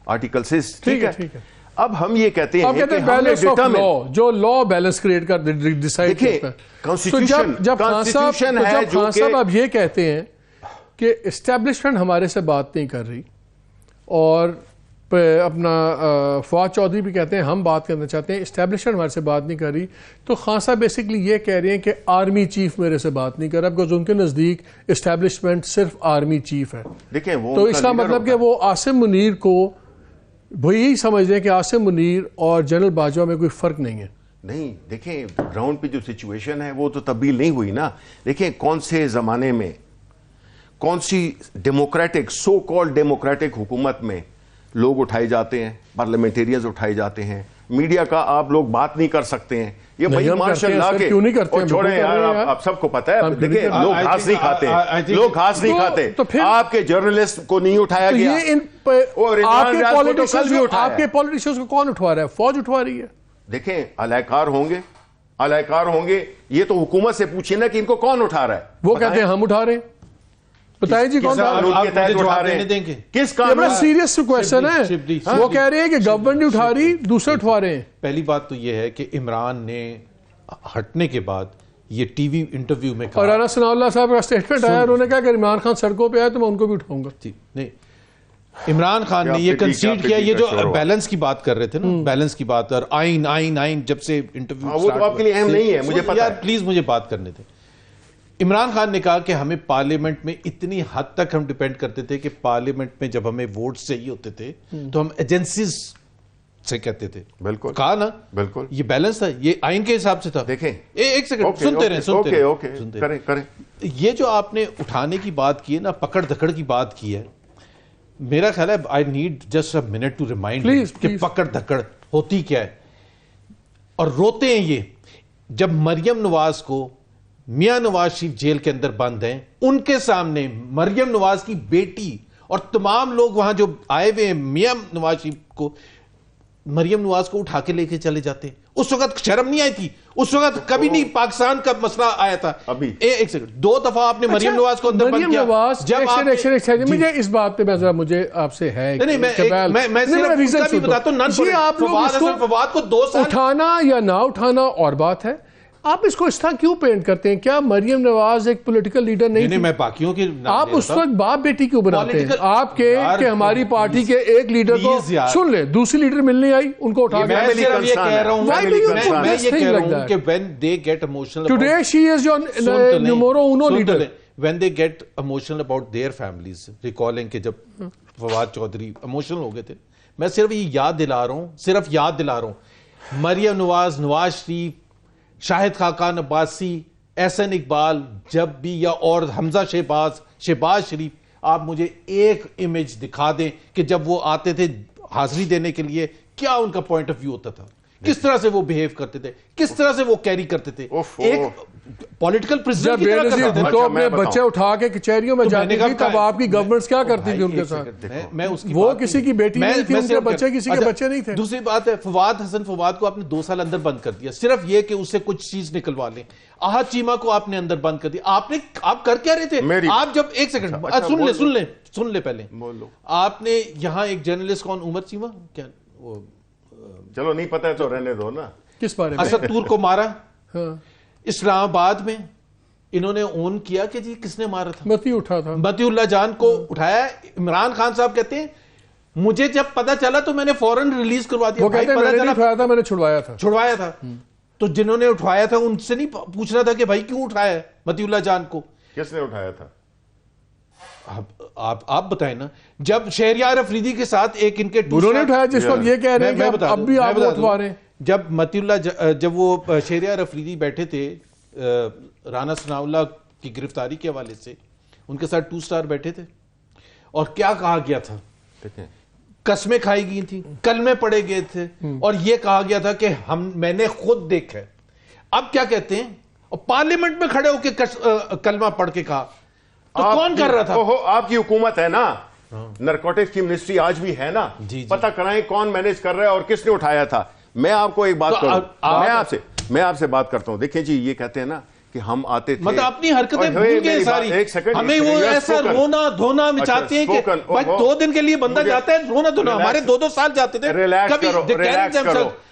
آرٹیکل 6, ٹھیک ہے. اب ہم یہ کہتے ہیں کہ بیلنس آف لا, جو لا بیلنس کریٹ کر ڈیسائیڈ کرتا ہے. جب خان صاحب اب یہ کہتے ہیں کہ اسٹیبلشمنٹ ہمارے سے بات نہیں کر رہی, اور اپنا فواد چودھری بھی کہتے ہیں ہم بات کرنا چاہتے ہیں, اسٹیبلشمنٹ ہمارے سے بات نہیں کر رہی, تو خان صاحب بیسکلی یہ کہہ رہے ہیں کہ آرمی چیف میرے سے بات نہیں کر رہا, بیکاز ان کے نزدیک اسٹیبلشمنٹ صرف آرمی چیف ہے. دیکھیں وہ تو اس کا مطلب کہ وہ عاصم منیر کو وہ یہی سمجھ رہے ہیں کہ عاصم منیر اور جنرل باجوہ میں کوئی فرق نہیں ہے. نہیں, دیکھیں گراؤنڈ پہ جو سچویشن ہے وہ تو تبدیل نہیں ہوئی نا. دیکھیں کون سے زمانے میں, کون سی ڈیموکریٹک, سو کال ڈیموکریٹک حکومت میں لوگ اٹھائے جاتے ہیں, پارلیمنٹیرینز اٹھائے جاتے ہیں, میڈیا کا آپ لوگ بات نہیں کر سکتے ہیں, یہ بھائی مارشل لا کے چھوڑیں یار, آپ سب کو پتا ہے. دیکھیں لوگ گھاس نہیں کھاتے, لوگ گھاس نہیں کھاتے, آپ کے جرنلسٹ کو نہیں اٹھایا گیا, اور آپ کے پولیٹیشنز کو کون اٹھوا رہا ہے, فوج اٹھوا رہی ہے. دیکھیں اہلکار ہوں گے, یہ تو حکومت سے پوچھیں نا کہ ان کو کون اٹھا رہا ہے. وہ کہتے ہیں ہم اٹھا رہے ہیں, بتائیں جی کون کس کا بڑا سیریس کویسچن ہے. وہ کہہ رہے ہیں کہ گورنمنٹ نہیں اٹھا رہی, دوسرے اٹھوا رہے ہیں. پہلی بات تو یہ ہے کہ عمران نے ہٹنے کے بعد یہ ٹی وی انٹرویو میں کہا, اور رانا ثناء اللہ صاحب کا اسٹیٹمنٹ آیا, انہوں نے کہا کہ عمران خان سڑکوں پہ آئے تو میں ان کو بھی اٹھاؤں گا. نہیں, عمران خان نے یہ کنسیڈ کیا, یہ جو بیلنس کی بات کر رہے تھے نا, بیلنس کی بات, اور آئین جب سے انٹرویو وہ تو آپ کے لیے اہم نہیں ہے, مجھے پتا ہے. پلیز مجھے بات کرنے دیں. عمران خان نے کہا کہ ہمیں پارلیمنٹ میں اتنی حد تک ہم ڈیپینڈ کرتے تھے کہ پارلیمنٹ میں جب ہمیں ووٹ چاہیے ہوتے تھے تو ہم ایجنسیز سے کہتے تھے. بالکل کہا نا, بالکل یہ بیلنس تھا, یہ آئین کے حساب سے تھا. دیکھیں ایک سیکنڈ سنتے رہیں, کریں. یہ جو آپ نے اٹھانے کی بات کی ہے نا, پکڑ دھکڑ کی بات کی ہے, میرا خیال ہے I need just a minute to remind کہ پکڑ دھکڑ ہوتی کیا ہے. اور روتے ہیں یہ جب مریم نواز کو میاں نواز شریف جیل کے اندر بند ہیں, ان کے سامنے مریم نواز کی بیٹی اور تمام لوگ وہاں جو آئے ہوئے ہیں میاں نواز شریف کو, مریم نواز کو اٹھا کے لے کے چلے جاتے. اس وقت شرم نہیں آئی تھی, اس وقت کبھی نہیں پاکستان کا مسئلہ آیا تھا. ابھی ایک سیکنڈ, 2 دفعہ آپ نے مریم نواز کو اندر بند کیا. مجھے اس بات پہ ذرا مجھے آپ سے ہے, میں صرف بھی بتاتا ہوں, فواد کو 2 سال اٹھانا یا نہ اٹھانا اور بات ہے. آپ اس کو اس طرح کیوں پینٹ کرتے ہیں؟ کیا مریم نواز ایک پولیٹیکل لیڈر نہیں تھی؟ میں باقیوں کی آپ اس وقت باپ بیٹی کیوں بناتے ہیں؟ آپ کے کہ ہماری پارٹی کے ایک لیڈر کو سن لیں, دوسری لیڈر ملنے آئی, ان کو اٹھا کے. میں صرف یہ کہہ رہا ہوں کہ when they get emotional today she is your numero uno leader. when they get emotional about their families, recalling کہ جب فواد چودھری emotional ہو گئے تھے, میں صرف یہ یاد دلا رہا ہوں, مریم نواز, نواز شریف, شاہد خاقان عباسی, احسن اقبال جب بھی, یا اور حمزہ شہباز شریف, آپ مجھے ایک امیج دکھا دیں کہ جب وہ آتے تھے حاضری دینے کے لیے کیا ان کا پوائنٹ آف ویو ہوتا تھا, کس طرح سے وہ بہیو کرتے تھے, کس طرح سے وہ کیری کرتے تھے. ایک پولیٹیکل پریزیڈنٹ کی طرح کرتے تھے. اپنے بچے اٹھا کے کچہریوں میں جاتے تھے, تب آپ کی گورنمنٹس کیا کرتی تھی ان کے ساتھ؟ وہ کسی کی بیٹی نہیں تھی, ان کے بچے کسی کے بچے نہیں تھے. دوسری بات ہے, فواد کو آپ نے 2 سال اندر بند کر دیا, صرف یہ کہ اسے کچھ چیز نکلوا لیں. احد چیمہ کو آپ نے اندر بند کر دیا. آپ کر کیا رہے تھے؟ آپ جب, ایک سیکنڈ سن لیں پہلے, آپ نے یہاں ایک جرنلسٹ, کون, عمر چیمہ, کیا وہ, چلو نہیں پتا ہے تو رہنے دو نا. کس بارے میں؟ اسد طور کو مارا اسلام آباد میں, انہوں نے اون کیا کہ جی کس نے مارا تھا, متی اٹھا تھا, متی اللہ جان کو اٹھایا. عمران خان صاحب کہتے ہیں مجھے جب پتا چلا تو میں نے فوراً ریلیز کروا دیا. وہ کہتے ہیں میں نے نہیں اٹھایا تھا, میں نے چھڑوایا تھا. تو جنہوں نے اٹھوایا تھا ان سے نہیں پوچھنا تھا کہ بھائی کیوں اٹھایا ہے متی اللہ جان کو؟ کس نے اٹھایا تھا؟ آپ بتائیں نا. جب شہریار افریدی کے ساتث ایک ان کے انہوں نے اٹھایا, جس وقت یہ کہہ رہے ہیں کہ اب بھی آپ اٹھوا رہے ہیں. جب متی اللہ, جب وہ شہریار افریدی بیٹھے تھے رانا ثناء اللہ کی گرفتاری کے حوالے سے, ان کے ساتھ 2 سٹار بیٹھے تھے, اور کیا کہا گیا تھا, قسمیں کھائی گئی تھی, کلمے پڑے گئے تھے, اور یہ کہا گیا تھا کہ میں نے خود دیکھا ہے. اب کیا کہتے ہیں, اور پارلیمنٹ میں کھڑے ہو کے کلمہ پڑھ کے کہا, تو کون کر رہا تھا؟ آپ کی حکومت ہے نا, نارکوٹکس کی منسٹری آج بھی ہے نا, پتہ کرائیں کون مینیج کر رہا ہے اور کس نے اٹھایا تھا. میں آپ کو ایک بات کروں, میں آپ سے بات کرتا ہوں. دیکھیں جی, یہ کہتے ہیں نا کہ ہم آتے تھے, مطلب اپنی حرکتیں بھول گئے ساری, ہمیں وہ ایسا رونا دھونا مچاتے ہیں کہ بھائی 2 دن کے لیے بندہ جاتا ہے, رونا دھونا. ہمارے 2 سال جاتے تھے.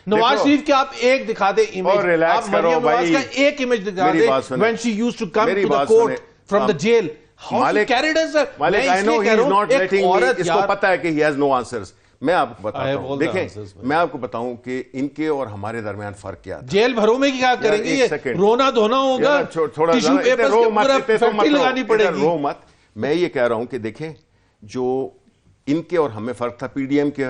نواز شریف کے آپ ایک دکھا دیں امیج, آپ مریم نواز کا ایک امیج دکھا دیں when she used to come to the court from the jail. Malik, I know he is not letting me, اس کو پتا ہے کہ he has no answers. میں آپ کو بتاتا ہوں, دیکھیں میں آپ کو بتاؤں کہ ان کے اور ہمارے درمیان فرق کیا تھا. جیل بھروں میں کیا کریں گے, یہ رونا دھونا ہوگا, ٹیشو پیپر سے پورا فیکٹری لگانی پڑے گی. رو مت. میں یہ کہہ رہا ہوں کہ دیکھیں جو ان کے اور ہمیں فرق تھا, پی ڈی ایم کے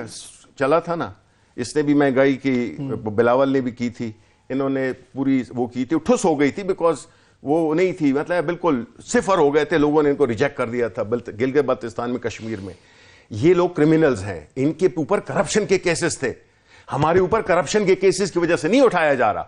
چلا تھا نا, اس نے بھی مہنگائی کی, بلاول نے بھی کی تھی, انہوں نے پوری وہ کی تھی, ٹھس ہو گئی تھی بیکاز وہ نہیں تھی, مطلب بالکل صفر ہو گئے تھے, لوگوں نے ان کو ریجیکٹ کر دیا تھا. گلگت بلتستان میں, کشمیر میں, یہ لوگ کرمنلز ہیں, ان کے اوپر کرپشن کے کیسز تھے, ہمارے اوپر کرپشن کے کیسز کی وجہ سے نہیں اٹھایا جا رہا.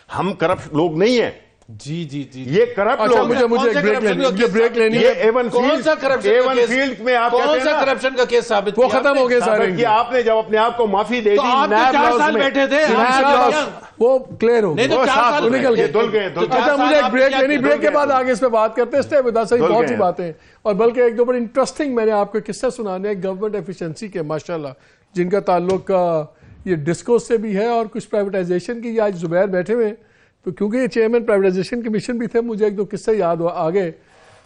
ہم کرپٹ لوگ نہیں ہیں. یہ کرپٹ لوگ. مجھے بریک لینی ہے. ایون فیلڈ میں آپ کون سا کرپشن کا کیس ثابت وہ ختم ہو گئے سارے. آپ نے جب اپنے آپ کو معافی دے دی, آپ 4 سال بیٹھے تھے, وہ کلیئر ہو گئے, نکل گئے, دھل گئے. اچھا مجھے ایک بریک لینی, بریک کے بعد آگے اس پہ بات کرتے ہیں. بتا صحیح بہت سی باتیں, اور بلکہ 1-2 بڑے انٹرسٹنگ میں نے آپ کو قصہ سنانے ہیں گورنمنٹ ایفیشنسی کے ماشاءاللہ, جن کا تعلق یہ ڈسکوز سے بھی ہے اور کچھ پرائیویٹائزیشن کی. آج زبیر بیٹھے ہوئے, تو کیونکہ یہ چیئرمین پرائیویٹائزیشن کمیشن بھی تھے, مجھے 1-2 قصے یاد آ گئے,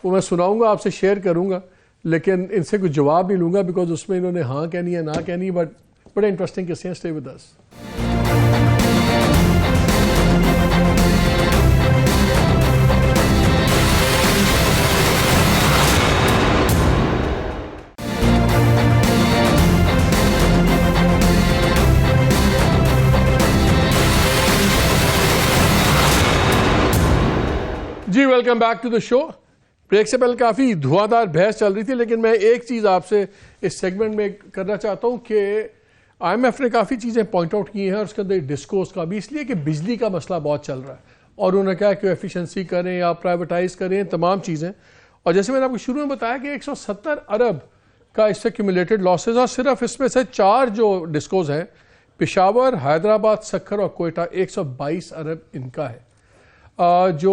وہ میں سناؤں گا, آپ سے شیئر کروں گا. لیکن ان سے کچھ جواب نہیں لوں گا بیکاز اس میں انہوں نے ہاں کہنی ہے نہ کہنی, بٹ بڑے انٹرسٹنگ قصے ہیں. Stay with us. جی welcome back to the show. Break سے پہلے کافی دھواں بحث چل رہی تھی, لیکن میں ایک چیز آپ سے اس سیگمنٹ میں کرنا چاہتا ہوں کہ آئی ایم ایف نے کافی چیزیں پوائنٹ آؤٹ کی ہیں اور اس کے اندر ڈسکورس کا بھی, اس لیے کہ بجلی کا مسئلہ بہت چل رہا ہے اور انہوں نے کہا کہ ایفیشنسی کریں یا پرائیویٹائز کریں تمام چیزیں. اور جیسے میں نے آپ کو شروع میں بتایا کہ 170 ارب کا اس سے کیومولیٹڈ لاسز, اور صرف اس میں سے 4 جو ڈسکوز ہیں پشاور, حیدرآباد, سکھر اور کوئٹہ, 122 ارب ان کا ہے. جو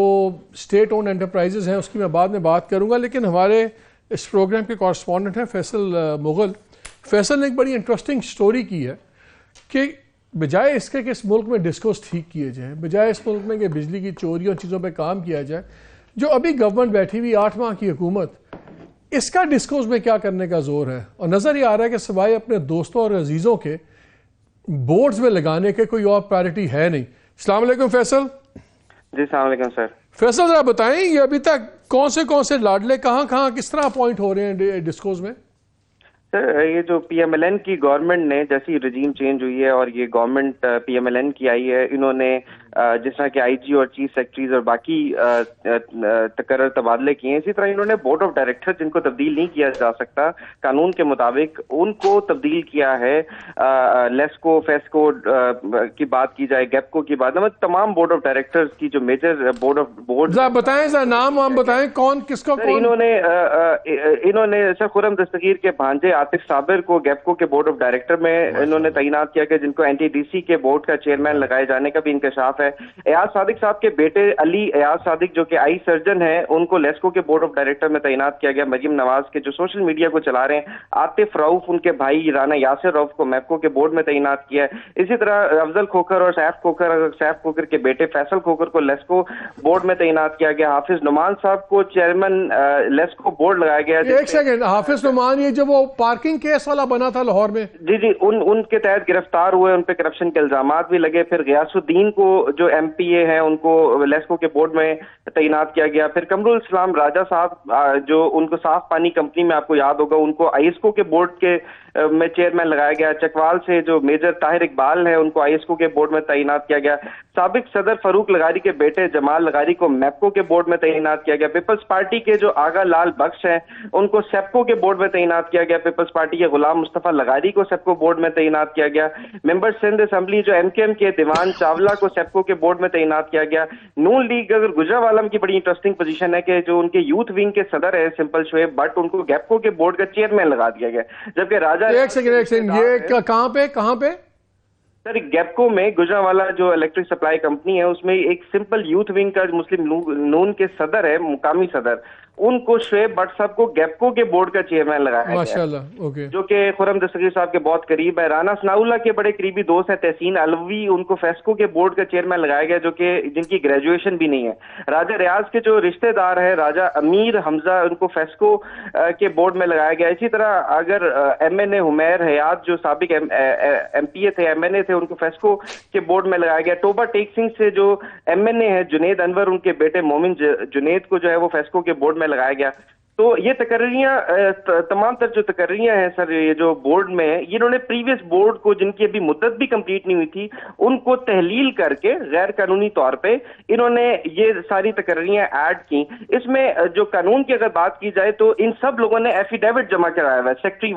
اسٹیٹ اونڈ انٹرپرائزز ہیں اس کی میں بعد میں بات کروں گا, لیکن ہمارے اس پروگرام کے کورسپونڈنٹ ہیں فیصل مغل. فیصل نے ایک بڑی انٹرسٹنگ سٹوری کی ہے کہ بجائے اس کے کہ اس ملک میں ڈسکوز ٹھیک کیے جائیں, بجائے اس ملک میں کہ بجلی کی چوری اور چیزوں پہ کام کیا جائے, جو ابھی گورنمنٹ بیٹھی ہوئی 8 ماہ کی حکومت, اس کا ڈسکوز میں کیا کرنے کا زور ہے. اور نظر یہ آ رہا ہے کہ سوائے اپنے دوستوں اور عزیزوں کے بورڈز میں لگانے کے کوئی اور پرائرٹی ہے نہیں. السلام علیکم فیصل. جی السلام علیکم سر. فیصل ذرا بتائیں یہ ابھی تک کون سے لاڈلے کہاں کس طرح اپوائنٹ ہو رہے ہیں ڈسکوز میں؟ سر یہ جو پی ایم ایل این کی گورنمنٹ نے جیسی رجیم چینج ہوئی ہے اور یہ government P M L N کی آئی ہے, انہوں نے جس طرح کہ آئی جی اور چیف سیکرٹریز اور باقی تقرر تبادلے کیے ہیں, اسی طرح انہوں نے بورڈ آف ڈائریکٹر جن کو تبدیل نہیں کیا جا سکتا قانون کے مطابق, ان کو تبدیل کیا ہے. لیسکو فیسکو کی بات کی جائے, گیپکو کی بات, تمام بورڈ آف ڈائریکٹرز کی جو میجر بورڈ بتائیں ذرا نام وام بتائیں کون کس کو. انہوں نے سر خرم دستگیر کے بھانجے عاطف صابر کو گیپکو کے بورڈ آف ڈائریکٹر میں انہوں نے تعینات کیا کہ جن کو این ٹی ڈی سی کے بورڈ کا چیئرمین لگائے جانے کا بھی انکشاف ہے. ایاز صادق صاحب کے بیٹے علی ایاز صادق جو کہ آئی سرجن ہیں, ان کو لیسکو کے بورڈ آف ڈائریکٹر میں تعینات کیا گیا. مریم نواز کے جو سوشل میڈیا کو چلا رہے ہیں, عاطف رؤف ان کے بھائی رانا یاسر رؤف کو میپکو کے بورڈ میں تعینات کیا ہے. اسی طرح افضل کھوکھر اور سیف کھوکھر کے بیٹے فیصل کھوکھر کو لیسکو بورڈ میں تعینات کیا گیا. حافظ نعمان صاحب کو چیئرمین لیسکو بورڈ لگایا گیا. ایک سیکنڈ, حافظ نعمان یہ جو وہ پارکنگ کیس والا بنا تھا لاہور میں, جی ان کے تحت گرفتار ہوئے, ان پہ کرپشن کے الزامات بھی لگے. پھر غیاث الدین کو جو ایم پی اے ہیں ان کو لیسکو کے بورڈ میں تعینات کیا گیا. پھر قمر الاسلام راجہ صاحب جو ان کو صاف پانی کمپنی میں آپ کو یاد ہوگا, ان کو آئی ایس کو کے بورڈ کے میں چیئرمین لگایا گیا. چکوال سے جو میجر طاہر اقبال ہیں ان کو آئی ایس کو کے بورڈ میں تعینات کیا گیا. سابق صدر فاروق لغاری کے بیٹے جمال لغاری کو میپکو کے بورڈ میں تعینات کیا گیا. پیپلز پارٹی کے جو آغا لال بخش ہیں ان کو سیپکو کے بورڈ میں تعینات کیا گیا. پیپلز پارٹی کے غلام مصطفیٰ لغاری کو سیپکو بورڈ میں تعینات کیا گیا. ممبر سندھ اسمبلی جو ایم کے ایم کے دیوان چاولہ کو سیپکو کے بورڈ میں تعینات کیا گیا. نون لیگ اگر گجرانوالہ کی بڑی انٹرسٹنگ پوزیشن ہے کہ جو ان کے یوتھ ونگ کے صدر ہے سمپل شعیب بٹ, ان کو گیپکو کے بورڈ کا چیئرمین لگا دیا گیا. جبکہ راجہ ایک سیکنڈ یہ کہاں پہ سر گیپکو میں گجرانوالہ جو الیکٹرک سپلائی کمپنی ہے اس میں ایک سمپل یوتھ ونگ کا مسلم نون کے صدر ہے, مقامی صدر, ان کو شعیب بٹ صاحب کو گیپکو کے بورڈ کا چیئرمین لگایا گیا جو کہ خرم دستگیر صاحب کے بہت قریب ہے. رانا ثناءاللہ کے بڑے قریبی دوست ہیں تحسین علوی, ان کو فیسکو کے بورڈ کا چیئرمین لگایا گیا جو کہ جن کی گریجویشن بھی نہیں ہے. راجہ ریاض کے جو رشتہ دار ہیں راجہ امیر حمزہ, ان کو فیسکو کے بورڈ میں لگایا گیا. اسی طرح اگر ایم این اے حمیر حیات جو سابق ایم پی اے تھے, ایم این اے تھے, ان کو فیسکو کے بورڈ میں لگایا گیا. ٹوبا ٹیک سنگھ سے جو ایم این اے ہے جنید انور, ان کے بیٹے مومن جنید کو جو ہے وہ فیسکو کے بورڈ میں لگایا گیا. تو یہ تقرریاں تمام تر جو تقرریاں ہیں سر یہ جو بورڈ میں ہیں, انہوں نے پریویس بورڈ کو جن کی ابھی مدت بھی کمپلیٹ نہیں ہوئی تھی ان کو تحلیل کر کے غیر قانونی طور پہ انہوں نے یہ ساری تقرریاں ایڈ کی. اس میں جو قانون کی اگر بات کی جائے تو ان سب لوگوں نے ایفیڈیوٹ جمع کرایا ہوا ہے سیکٹری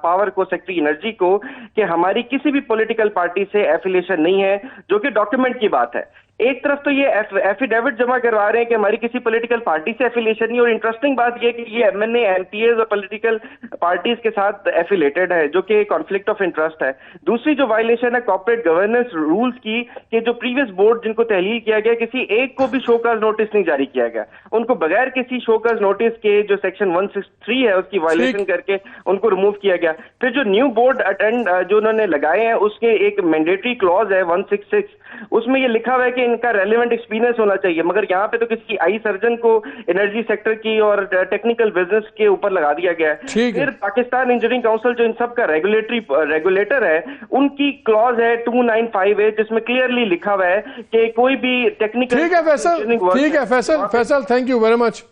پاور کو, سیکٹری انرجی کو, کہ ہماری کسی بھی پولیٹیکل پارٹی سے ایفیلیشن نہیں ہے, جو کہ ڈاکیومنٹ کی بات ہے. ایک طرف تو یہ ایفیڈیوٹ جمع کروا رہے ہیں کہ ہماری کسی پولیٹیکل پارٹی سے ایفیلیشن نہیں, اور انٹرسٹنگ بات یہ کہ یہ M N A M P As اور پولیٹیکل پارٹیز کے ساتھ ایفیلیٹڈ ہے, جو کہ کانفلکٹ آف انٹرسٹ ہے. دوسری جو وائلیشن ہے کارپوریٹ گورننس رولز کی, کہ جو پریویس بورڈ جن کو تحلیل کیا گیا کسی ایک کو بھی شو کاز نوٹس نہیں جاری کیا گیا, ان کو بغیر کسی شو کاز نوٹس کے جو سیکشن 163 ہے اس کی وائلیشن کر کے ان کو ریموو کیا گیا. پھر جو نیو بورڈ اٹینڈ جو انہوں نے لگائے ہیں اس کے ایک مینڈیٹری کلوز ہے 166, اس میں یہ لکھا ہوا ہے کہ ان کا ریلیونٹ ایکسپیرینس ہونا چاہیے, مگر یہاں پہ تو کسی آئی سرجن کو انرجی سیکٹر کی اور ٹیکنیکل بزنس کے اوپر لگا دیا گیا ہے. پھر پاکستان انجینئرنگ کاؤنسل جو ان سب کا ریگولیٹر ہے, ان کی کلوز ہے 295A جس میں کلیئرلی لکھا ہوا ہے کہ کوئی بھی ٹیکنیکل. ٹھیک ہے Faisal, thank you very much,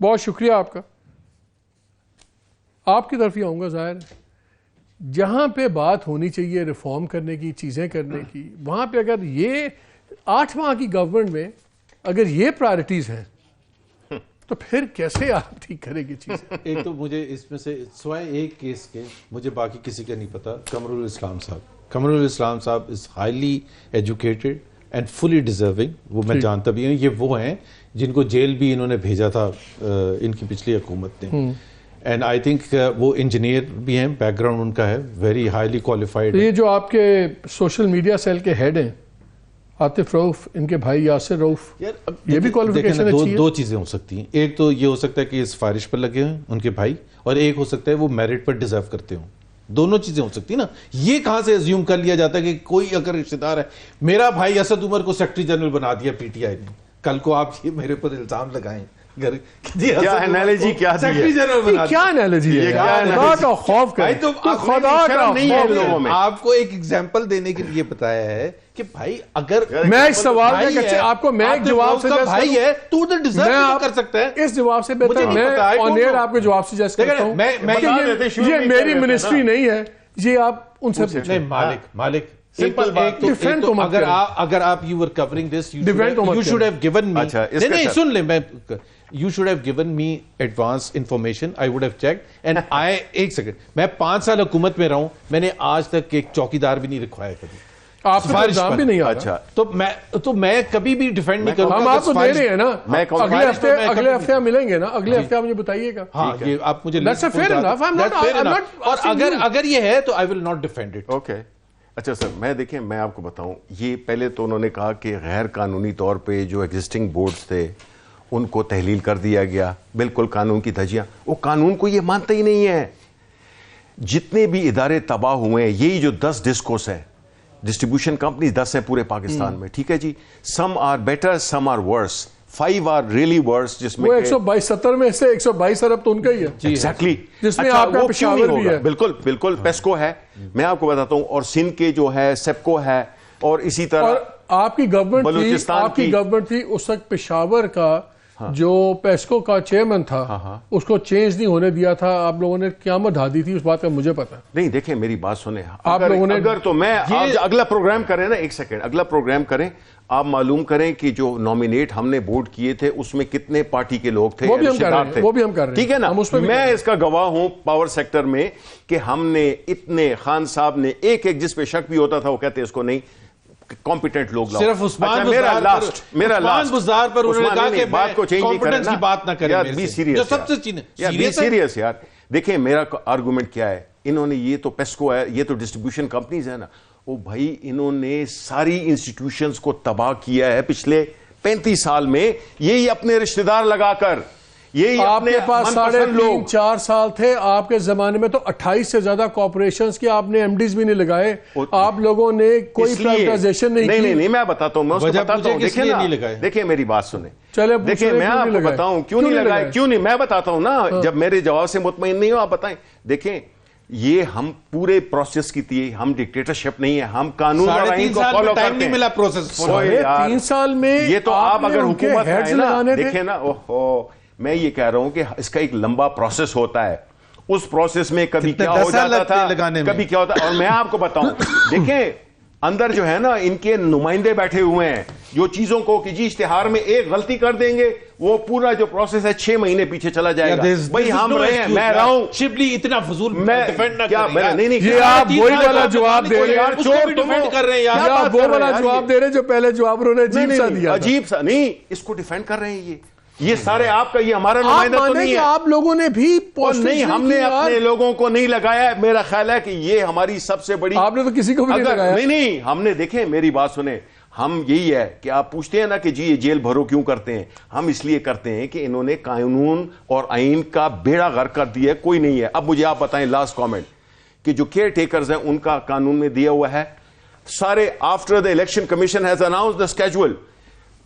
بہت شکریہ آپ کا. آپ کی طرف ہی آؤں گا. ظاہر ہے جہاں پہ بات ہونی چاہیے ریفارم کرنے کی, چیزیں کرنے کی, وہاں پہ اگر یہ 8 ماہ کی گورنمنٹ میں اگر یہ پرائرٹیز ہیں تو پھر کیسے آپ ٹھیک کرے گی چیزیں؟ ایک تو مجھے اس میں سے سوائے ایک کیس کے مجھے باقی کسی کا نہیں پتا. قمر الاسلام صاحب is highly educated and fully deserving, وہ میں جانتا بھی ہوں. یہ وہ ہیں جن کو جیل بھی انہوں نے بھیجا تھا ان کی پچھلی حکومت نے. اینڈ آئی تھنک وہ انجینئر بھی ہیں, بیک گراؤنڈ ان کا ہے, ویری ہائیلی کوالیفائڈ. یہ جو آپ کے سوشل میڈیا سیل کے ہیڈ ہیں عاطف رؤف, ان کے بھائی یاسر رؤف, یہ بھی کوالیفیکیشن اچھی ہے. دو چیزیں ہو سکتی ہیں. ایک تو یہ ہو سکتا ہے کہ یہ سفارش پر لگے ہوئے ان کے بھائی, اور ایک ہو سکتا ہے وہ میرٹ پر ڈیزرو کرتے ہوں. دونوں چیزیں ہو سکتی نا. یہ کہاں سے ازیوم کر لیا جاتا ہے کہ کوئی اگر رشتہ دار ہے, میرا بھائی اسد عمر کو سیکرٹری جنرل بنا دیا پی ٹی آئی نے, کل کو آپ یہ میرے پر الزام لگائیں کیا انالوجی کیا انالوجی ہے, خدا کا خوف کریں, خدا کا خوف. آپ کو ایک ایگزامپل دینے کے لیے بتایا ہے کہ بھائی اگر میں اس سوال کا آپ کو میں ایک جواب سے بھائی ہے تو ادھر ڈیزرو کر سکتا ہے. اس جواب سے بہتر میں آن ایئر آپ کے جواب سے سجیسٹ کرتا ہوں یہ میری منسٹری نہیں ہے, یہ آپ ان سے پوچھیں. مالک سمپل بات, اگر آپ you were covering this you should have given me, نہیں سن لیں, میں you should have given me advance information, I would have checked, and ایک سیکنڈ, میں 5 سال حکومت میں رہا ہوں, میں نے آج تک ایک چوکیدار بھی نہیں رکھوایا کبھی. آپ کو الزام بھی نہیں آ رہا. تو میں کبھی بھی ڈیفینڈ نہیں کروں گا. ہم آپ کو دے رہے ہیں نا, اگلے ہفتے ہم ملیں گے نا, اگلے ہفتے آپ مجھے بتائیے گا. ہاں یہ آپ مجھے, اور اگر یہ ہے تو I will not defend it. Okay اچھا سر, میں دیکھیں میں آپ کو بتاؤں, یہ پہلے تو انہوں نے کہا کہ غیر قانونی طور پہ جو ایگزسٹنگ بورڈز تھے ان کو تحلیل کر دیا گیا, بالکل قانون کی دھجیاں. وہ قانون کو یہ مانتا ہی نہیں ہے. جتنے بھی ادارے تباہ ہوئے ہیں, یہی جو 10 ڈسکوس ہیں, ڈسٹریبیوشن کمپنیز 10 ہیں پورے پاکستان میں, ٹھیک ہے جی, some are better some are worse, 5 are really worse, جس میں 170 میں سے 122 ارب تو ان کا ہی ہے ایگزیکٹلی, جس میں آپ کا پشاور بھی ہے. بالکل پیسکو ہے, میں آپ کو بتاتا ہوں, اور سندھ کے جو ہے سیپکو ہے, اور اسی طرح آپ کی گورنمنٹ تھی اس وقت پشاور کا جو پیسکو کا چیئرمین تھا, اس کو چینج نہیں ہونے دیا تھا. آپ لوگوں نے قیامت ڈھا دی تھی, اس بات کا مجھے پتا نہیں. دیکھیں میری بات سنیں, اگر تو میں اگلا پروگرام کریں نا, ایک سیکنڈ, اگلا پروگرام کریں, آپ معلوم کریں کہ جو نامینیٹ ہم نے ووٹ کیے تھے اس میں کتنے پارٹی کے لوگ تھے, وہ بھی ہم کر رہے ہیں, ٹھیک ہے نا. میں اس کا گواہ ہوں پاور سیکٹر میں کہ ہم نے اتنے, خان صاحب نے ایک جس پہ شک بھی ہوتا تھا وہ کہتے اس کو نہیں, کمپیٹنٹ لوگ لاؤ. صرف عثمان بزدار پر انہوں نے کہا کہ بات کو چینج نہیں کرنا, کی بات نہ کریں. بی سیریس یار. دیکھیں میرا آرگومنٹ کیا ہے, انہوں نے یہ تو پیسکو ہے, یہ تو ڈسٹریبیوشن کمپنیز ہے نا, او بھائی انہوں نے ساری انسٹیٹیوشنز کو تباہ کیا ہے پچھلے 35 سال میں, یہی اپنے رشتہ دار لگا کر, یہی آپ کے پاس 3.5-4 سال تھے. آپ کے زمانے میں تو 28 سے زیادہ کارپوریشنز کی آپ نے ایم ڈیز بھی نہیں لگائے, آپ لوگوں نے کوئی پرائیویٹائزیشن نہیں کی. نہیں میں بتاتا ہوں, میں اس کو بتاتا ہوں. دیکھیں میری بات سنیں, دیکھیں میں آپ کو بتاؤں کیوں نہیں لگائے, کیوں نہیں, میں بتاتا ہوں نا, جب میرے جواب سے مطمئن نہیں ہو آپ بتائیں. دیکھیں یہ ہم پورے پروسیس کی تھی, ہم ڈکٹیٹرشپ نہیں ہے, ہم قانون اور آئین کو فالو کرتے ہیں. ملا پروسیس 3 سال میں یہ تو آپ اگر حکومت ہے نا, دیکھیں نا, میں یہ کہہ رہا ہوں کہ اس کا ایک لمبا پروسیس ہوتا ہے. اس پروسیس میں کبھی کیا ہو جاتا تھا, کبھی کیا ہوتا ہے. اور میں آپ کو بتاؤں, دیکھیں اندر جو ہے نا ان کے نمائندے بیٹھے ہوئے ہیں جو چیزوں کو کہ جی اشتہار میں ایک غلطی کر دیں گے, وہ پورا جو پروسیس ہے 6 مہینے پیچھے چلا جائے گا. بھائی ہم رہے ہیں, میں رہا ہوں, شبلی اتنا فضول ڈیفینڈ نہ کریں. نہیں یہ آپ وہی والا جواب دے رہے ہیں, چور ڈیفینڈ کر رہے ہیں یار, آپ وہ والا جواب دے رہے ہیں جو پہلے جواب انہوں نے عجیب سا دیا. عجیب سا نہیں, اس کو ڈیفینڈ کر رہے ہیں. یہ سارے آپ کا, یہ ہمارا نمائندہ تو نہیں ہے. آپ لوگوں نے بھی نہیں, ہم نے اپنے لوگوں کو نہیں لگایا. میرا خیال ہے کہ یہ ہماری سب سے بڑی, آپ نے تو کسی کو بھی نہیں لگایا. نہیں ہم نے, دیکھیں میری بات سنیں, ہم یہی ہے کہ آپ پوچھتے ہیں نا کہ جی یہ جیل بھرو کیوں کرتے ہیں, ہم اس لیے کرتے ہیں کہ انہوں نے قانون اور آئین کا بیڑا غرق کر دیا ہے, کوئی نہیں ہے. اب مجھے آپ بتائیں لاسٹ کامنٹ, کہ جو کیئر ٹیکرز ہیں ان کا قانون میں دیا ہوا ہے سارے, after the election commission has announced the schedule,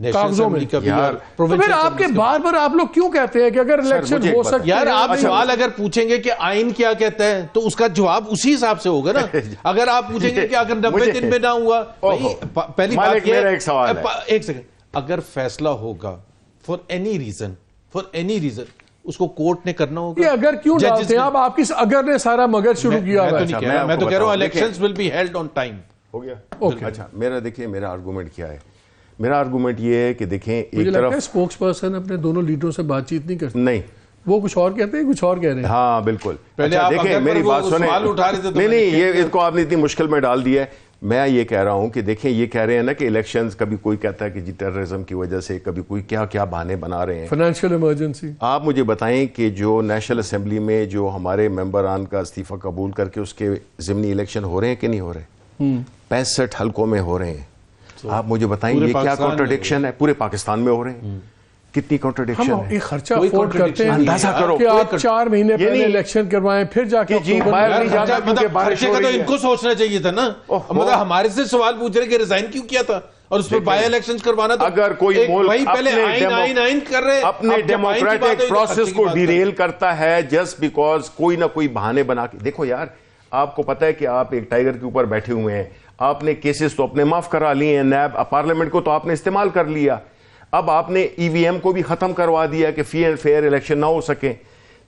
کاغذوں میں. کا بھی یار، تو پھر آپ کے بار بار آپ لوگ کیوں کہتے ہیں کہ اگر الیکشن مجھے ہو ایک سکتا یار ہے؟ آپ سوال اگر پوچھیں گے کہ آئین کیا کہتا ہے تو اس کا جواب اسی حساب سے ہوگا نا. اگر آپ پوچھیں گے کہ اگر 90 دن میں نہ ہوا, پہلی بات یہ, ایک سوال ہے, ایک سیکنڈ, اگر فیصلہ ہوگا فار اینی ریزن اس کو کورٹ نے کرنا ہوگا. یہ اگر کیوں ڈالتے ہیں آپ کس اگر نے سارا مگر شروع کیا ہوا ہے؟ میں تو کہہ رہا ہوں elections will be held on time. ہو گیا. اوکے, اچھا میرا آرگومنٹ کیا ہے. میرا آرگومنٹ یہ ہے کہ دیکھیں مجھے ایک لگتا ہے طرف اسپوکس پرسن اپنے دونوں لیڈروں سے بات چیت نہیں کرتے, نہیں, وہ کچھ اور کہتے ہیں, کچھ اور کہہ رہے ہیں. ہاں بالکل. پہلے اچھا آپ دیکھیں اگر میری وہ بات سنیں, سوال اٹھا رہے تھے تو نہیں یہ اس کو آپ نے اتنی مشکل میں ڈال دیا ہے. میں یہ کہہ رہا ہوں کہ دیکھیں یہ کہہ رہے ہیں نا کہ الیکشنز, کبھی کوئی کہتا ہے کہ جی ٹیررزم کی وجہ سے, کبھی کوئی کیا کیا بہانے بنا رہے ہیں. Financial emergency. آپ مجھے بتائیں کہ جو نیشنل اسمبلی میں جو ہمارے ممبران کا استعفیٰ قبول کر کے اس کے ضمنی الیکشن ہو رہے ہیں کہ نہیں ہو رہے؟ 65 حلقوں میں ہو رہے ہیں. آپ مجھے بتائیں یہ کیا کانٹرڈکشن ہے؟ پورے پاکستان میں ہو رہے ہیں. کتنی کانٹرڈکشن ہم ہے. یہ خرچہ افورڈ کرتے ہیں, اندازہ کرو کہ آپ 4 مہینے پہلے الیکشن کروائیں پھر جا کے جی باہر نہیں جاتا کیونکہ بارش خرچے ہو کا تو رہی ان ہے. کو سوچنا چاہیے تھا نا. مطلب ہمارے سے سوال پوچھ رہے کہ ریزائن کیوں کیا تھا اور اس پر بائی الیکشنز کروانا تھا. اگر کوئی ملک اپنے ڈیموکریٹک پروسیس کو ڈیریل کرتا ہے جسٹ بیکاز کوئی نہ کوئی بہانے بنا کے. دیکھو یار, آپ کو پتا ہے کہ آپ ایک ٹائیگر کے اوپر بیٹھے ہوئے ہیں, آپ نے کیسز تو اپنے معاف کرا لیے ہیں, نیب پارلیمنٹ کو تو آپ نے استعمال کر لیا, اب آپ نے ای وی ایم کو بھی ختم کروا دیا کہ فری اینڈ فیئر الیکشن نہ ہو سکے.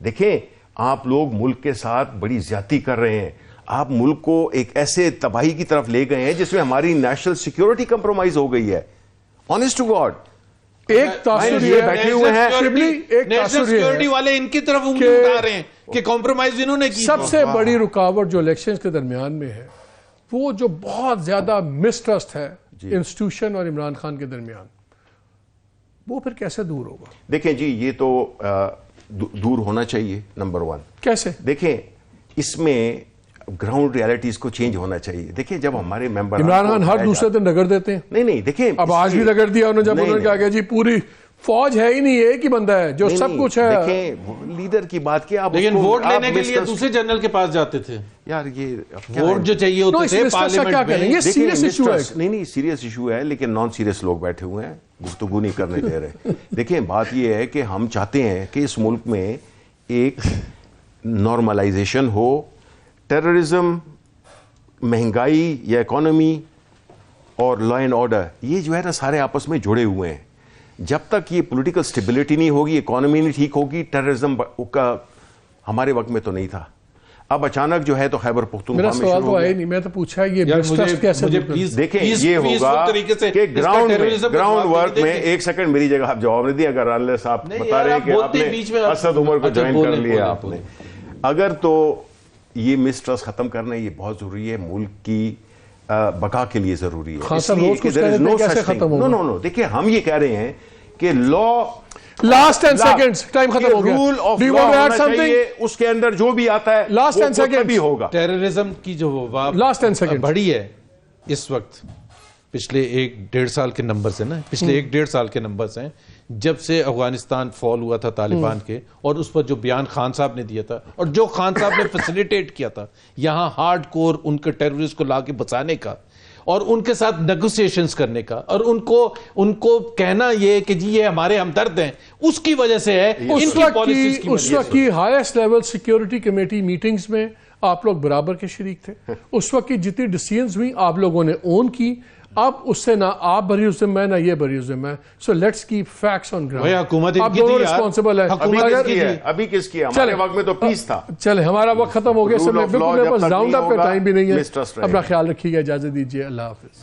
دیکھیں آپ لوگ ملک کے ساتھ بڑی زیادتی کر رہے ہیں. آپ ملک کو ایک ایسے تباہی کی طرف لے گئے ہیں جس میں ہماری نیشنل سیکیورٹی کمپرومائز ہو گئی ہے. آنیسٹ ٹو گاڈ, ایک تاثر یہ بیٹھے ہوئے ہیں, نیشنل سیکیورٹی والے ان کی طرف انگلی اٹھا رہے ہیں کہ کمپرومائز انہوں نے کی. سب سے بڑی رکاوٹ جو الیکشنز کے درمیان میں ہے وہ جو بہت زیادہ مسٹرسٹ ہے انسٹیٹیوشن اور عمران خان کے درمیان, وہ پھر کیسے دور ہوگا؟ دیکھیں جی یہ تو دور ہونا چاہیے. نمبر 1 کیسے؟ دیکھیں اس میں گراؤنڈ ریالٹیز کو چینج ہونا چاہیے. دیکھیں جب ہمارے ممبر عمران خان ہر دوسرے دن رگڑ دیتے ہیں. نہیں دیکھیں اب آج بھی رگڑ دیا انہوں نے, جب انہوں نے کہا کہ جی پوری فوج ہے ہی نہیں, ایک ہی بندہ ہے جو سب کچھ ہے. دیکھیں لیڈر کی بات کیا, لیکن ووٹ لینے کے لیے دوسرے جنرل کے پاس جاتے تھے یار, یہ ووٹ جو چاہیے ہوتے تھے پارلیمنٹ میں. یہ سیریس ایشو ہے. نہیں سیریس ایشو ہے, لیکن نان سیریس لوگ بیٹھے ہوئے ہیں, گفتگو نہیں کرنے دے رہے. دیکھیں بات یہ ہے کہ ہم چاہتے ہیں کہ اس ملک میں ایک نارملائزیشن ہو. ٹیررزم, مہنگائی یا اکانومی اور لا اینڈ آرڈر, یہ جو ہے نا سارے آپس میں جڑے ہوئے ہیں. جب تک یہ پولیٹیکل سٹیبلٹی نہیں ہوگی, اکانومی نہیں ٹھیک ہوگی, ٹیررزم کا ہمارے وقت میں تو نہیں تھا. اب اچانک جو ہے تو خیبر پختونخوا میرا میں سوال شروع تو آیا نہیں, میں تو پوچھا یہ مسٹرسٹ کیسے. دیکھیں یہ ہوگا کہ گراؤنڈ ورک میں, ایک سیکنڈ میری جگہ آپ جواب نہیں دیا, اگر انلیس صاحب بتا رہے ہیں کہ آپ نے اسد عمر کو جوائن کر لیا آپ نے, اگر تو یہ مسٹرسٹ ختم کرنا یہ بہت ضروری ہے, ملک کی بقا کے لیے ضروری ہے. نو دیکھیں ہم یہ کہہ رہے ہیں کہ لا لاسٹ 10 سیکنڈز ٹائم ختم ہو گیا. رول آف لا ہونا چاہیے, اس کے اندر جو بھی آتا ہے لاسٹ 10 سیکنڈ بھی ہوگا. ٹیررزم کی جو وبا لاسٹ 10 سیکنڈ بڑی ہے اس وقت, پچھلے 1-1.5 سال کے نمبرز ہیں نا, پچھلے 1-1.5 سال کے نمبرز ہیں جب سے افغانستان فال ہوا تھا طالبان کے, اور اس پر جو بیان خان صاحب نے دیا تھا اور جو خان صاحب نے فیسیلیٹیٹ کیا تھا یہاں ہارڈ کور ان کے ٹیررسٹ کو لا کے بچانے کا اور ان کے ساتھ نیگوسیشنز کرنے کا, اور ان کو کہنا یہ کہ جی یہ ہمارے ہمدرد ہیں, اس کی وجہ سے ہے ان کی پالیسیز کی. اس وقت کی highest level security committee meetings میں آپ لوگ برابر کے شریک تھے. اس وقت کی جتنی ڈیسیژنز ہوئی آپ لوگوں نے اون کی. اب اس سے نہ آپ بری ذمہ ہے نہ یہ بری ذمہ ہے. So let's keep facts on ground. حکومت آپ دونوں رسپانسبل ہیں. ابھی کس کی, ہمارے وقت میں تو پیس تھا. چلے ہمارا وقت ختم ہو گیا, اس میں بالکل میرے پاس راؤنڈ اپ کا ٹائم بھی نہیں ہے. اپنا خیال رکھیے گا, اجازت دیجیے, اللہ حافظ.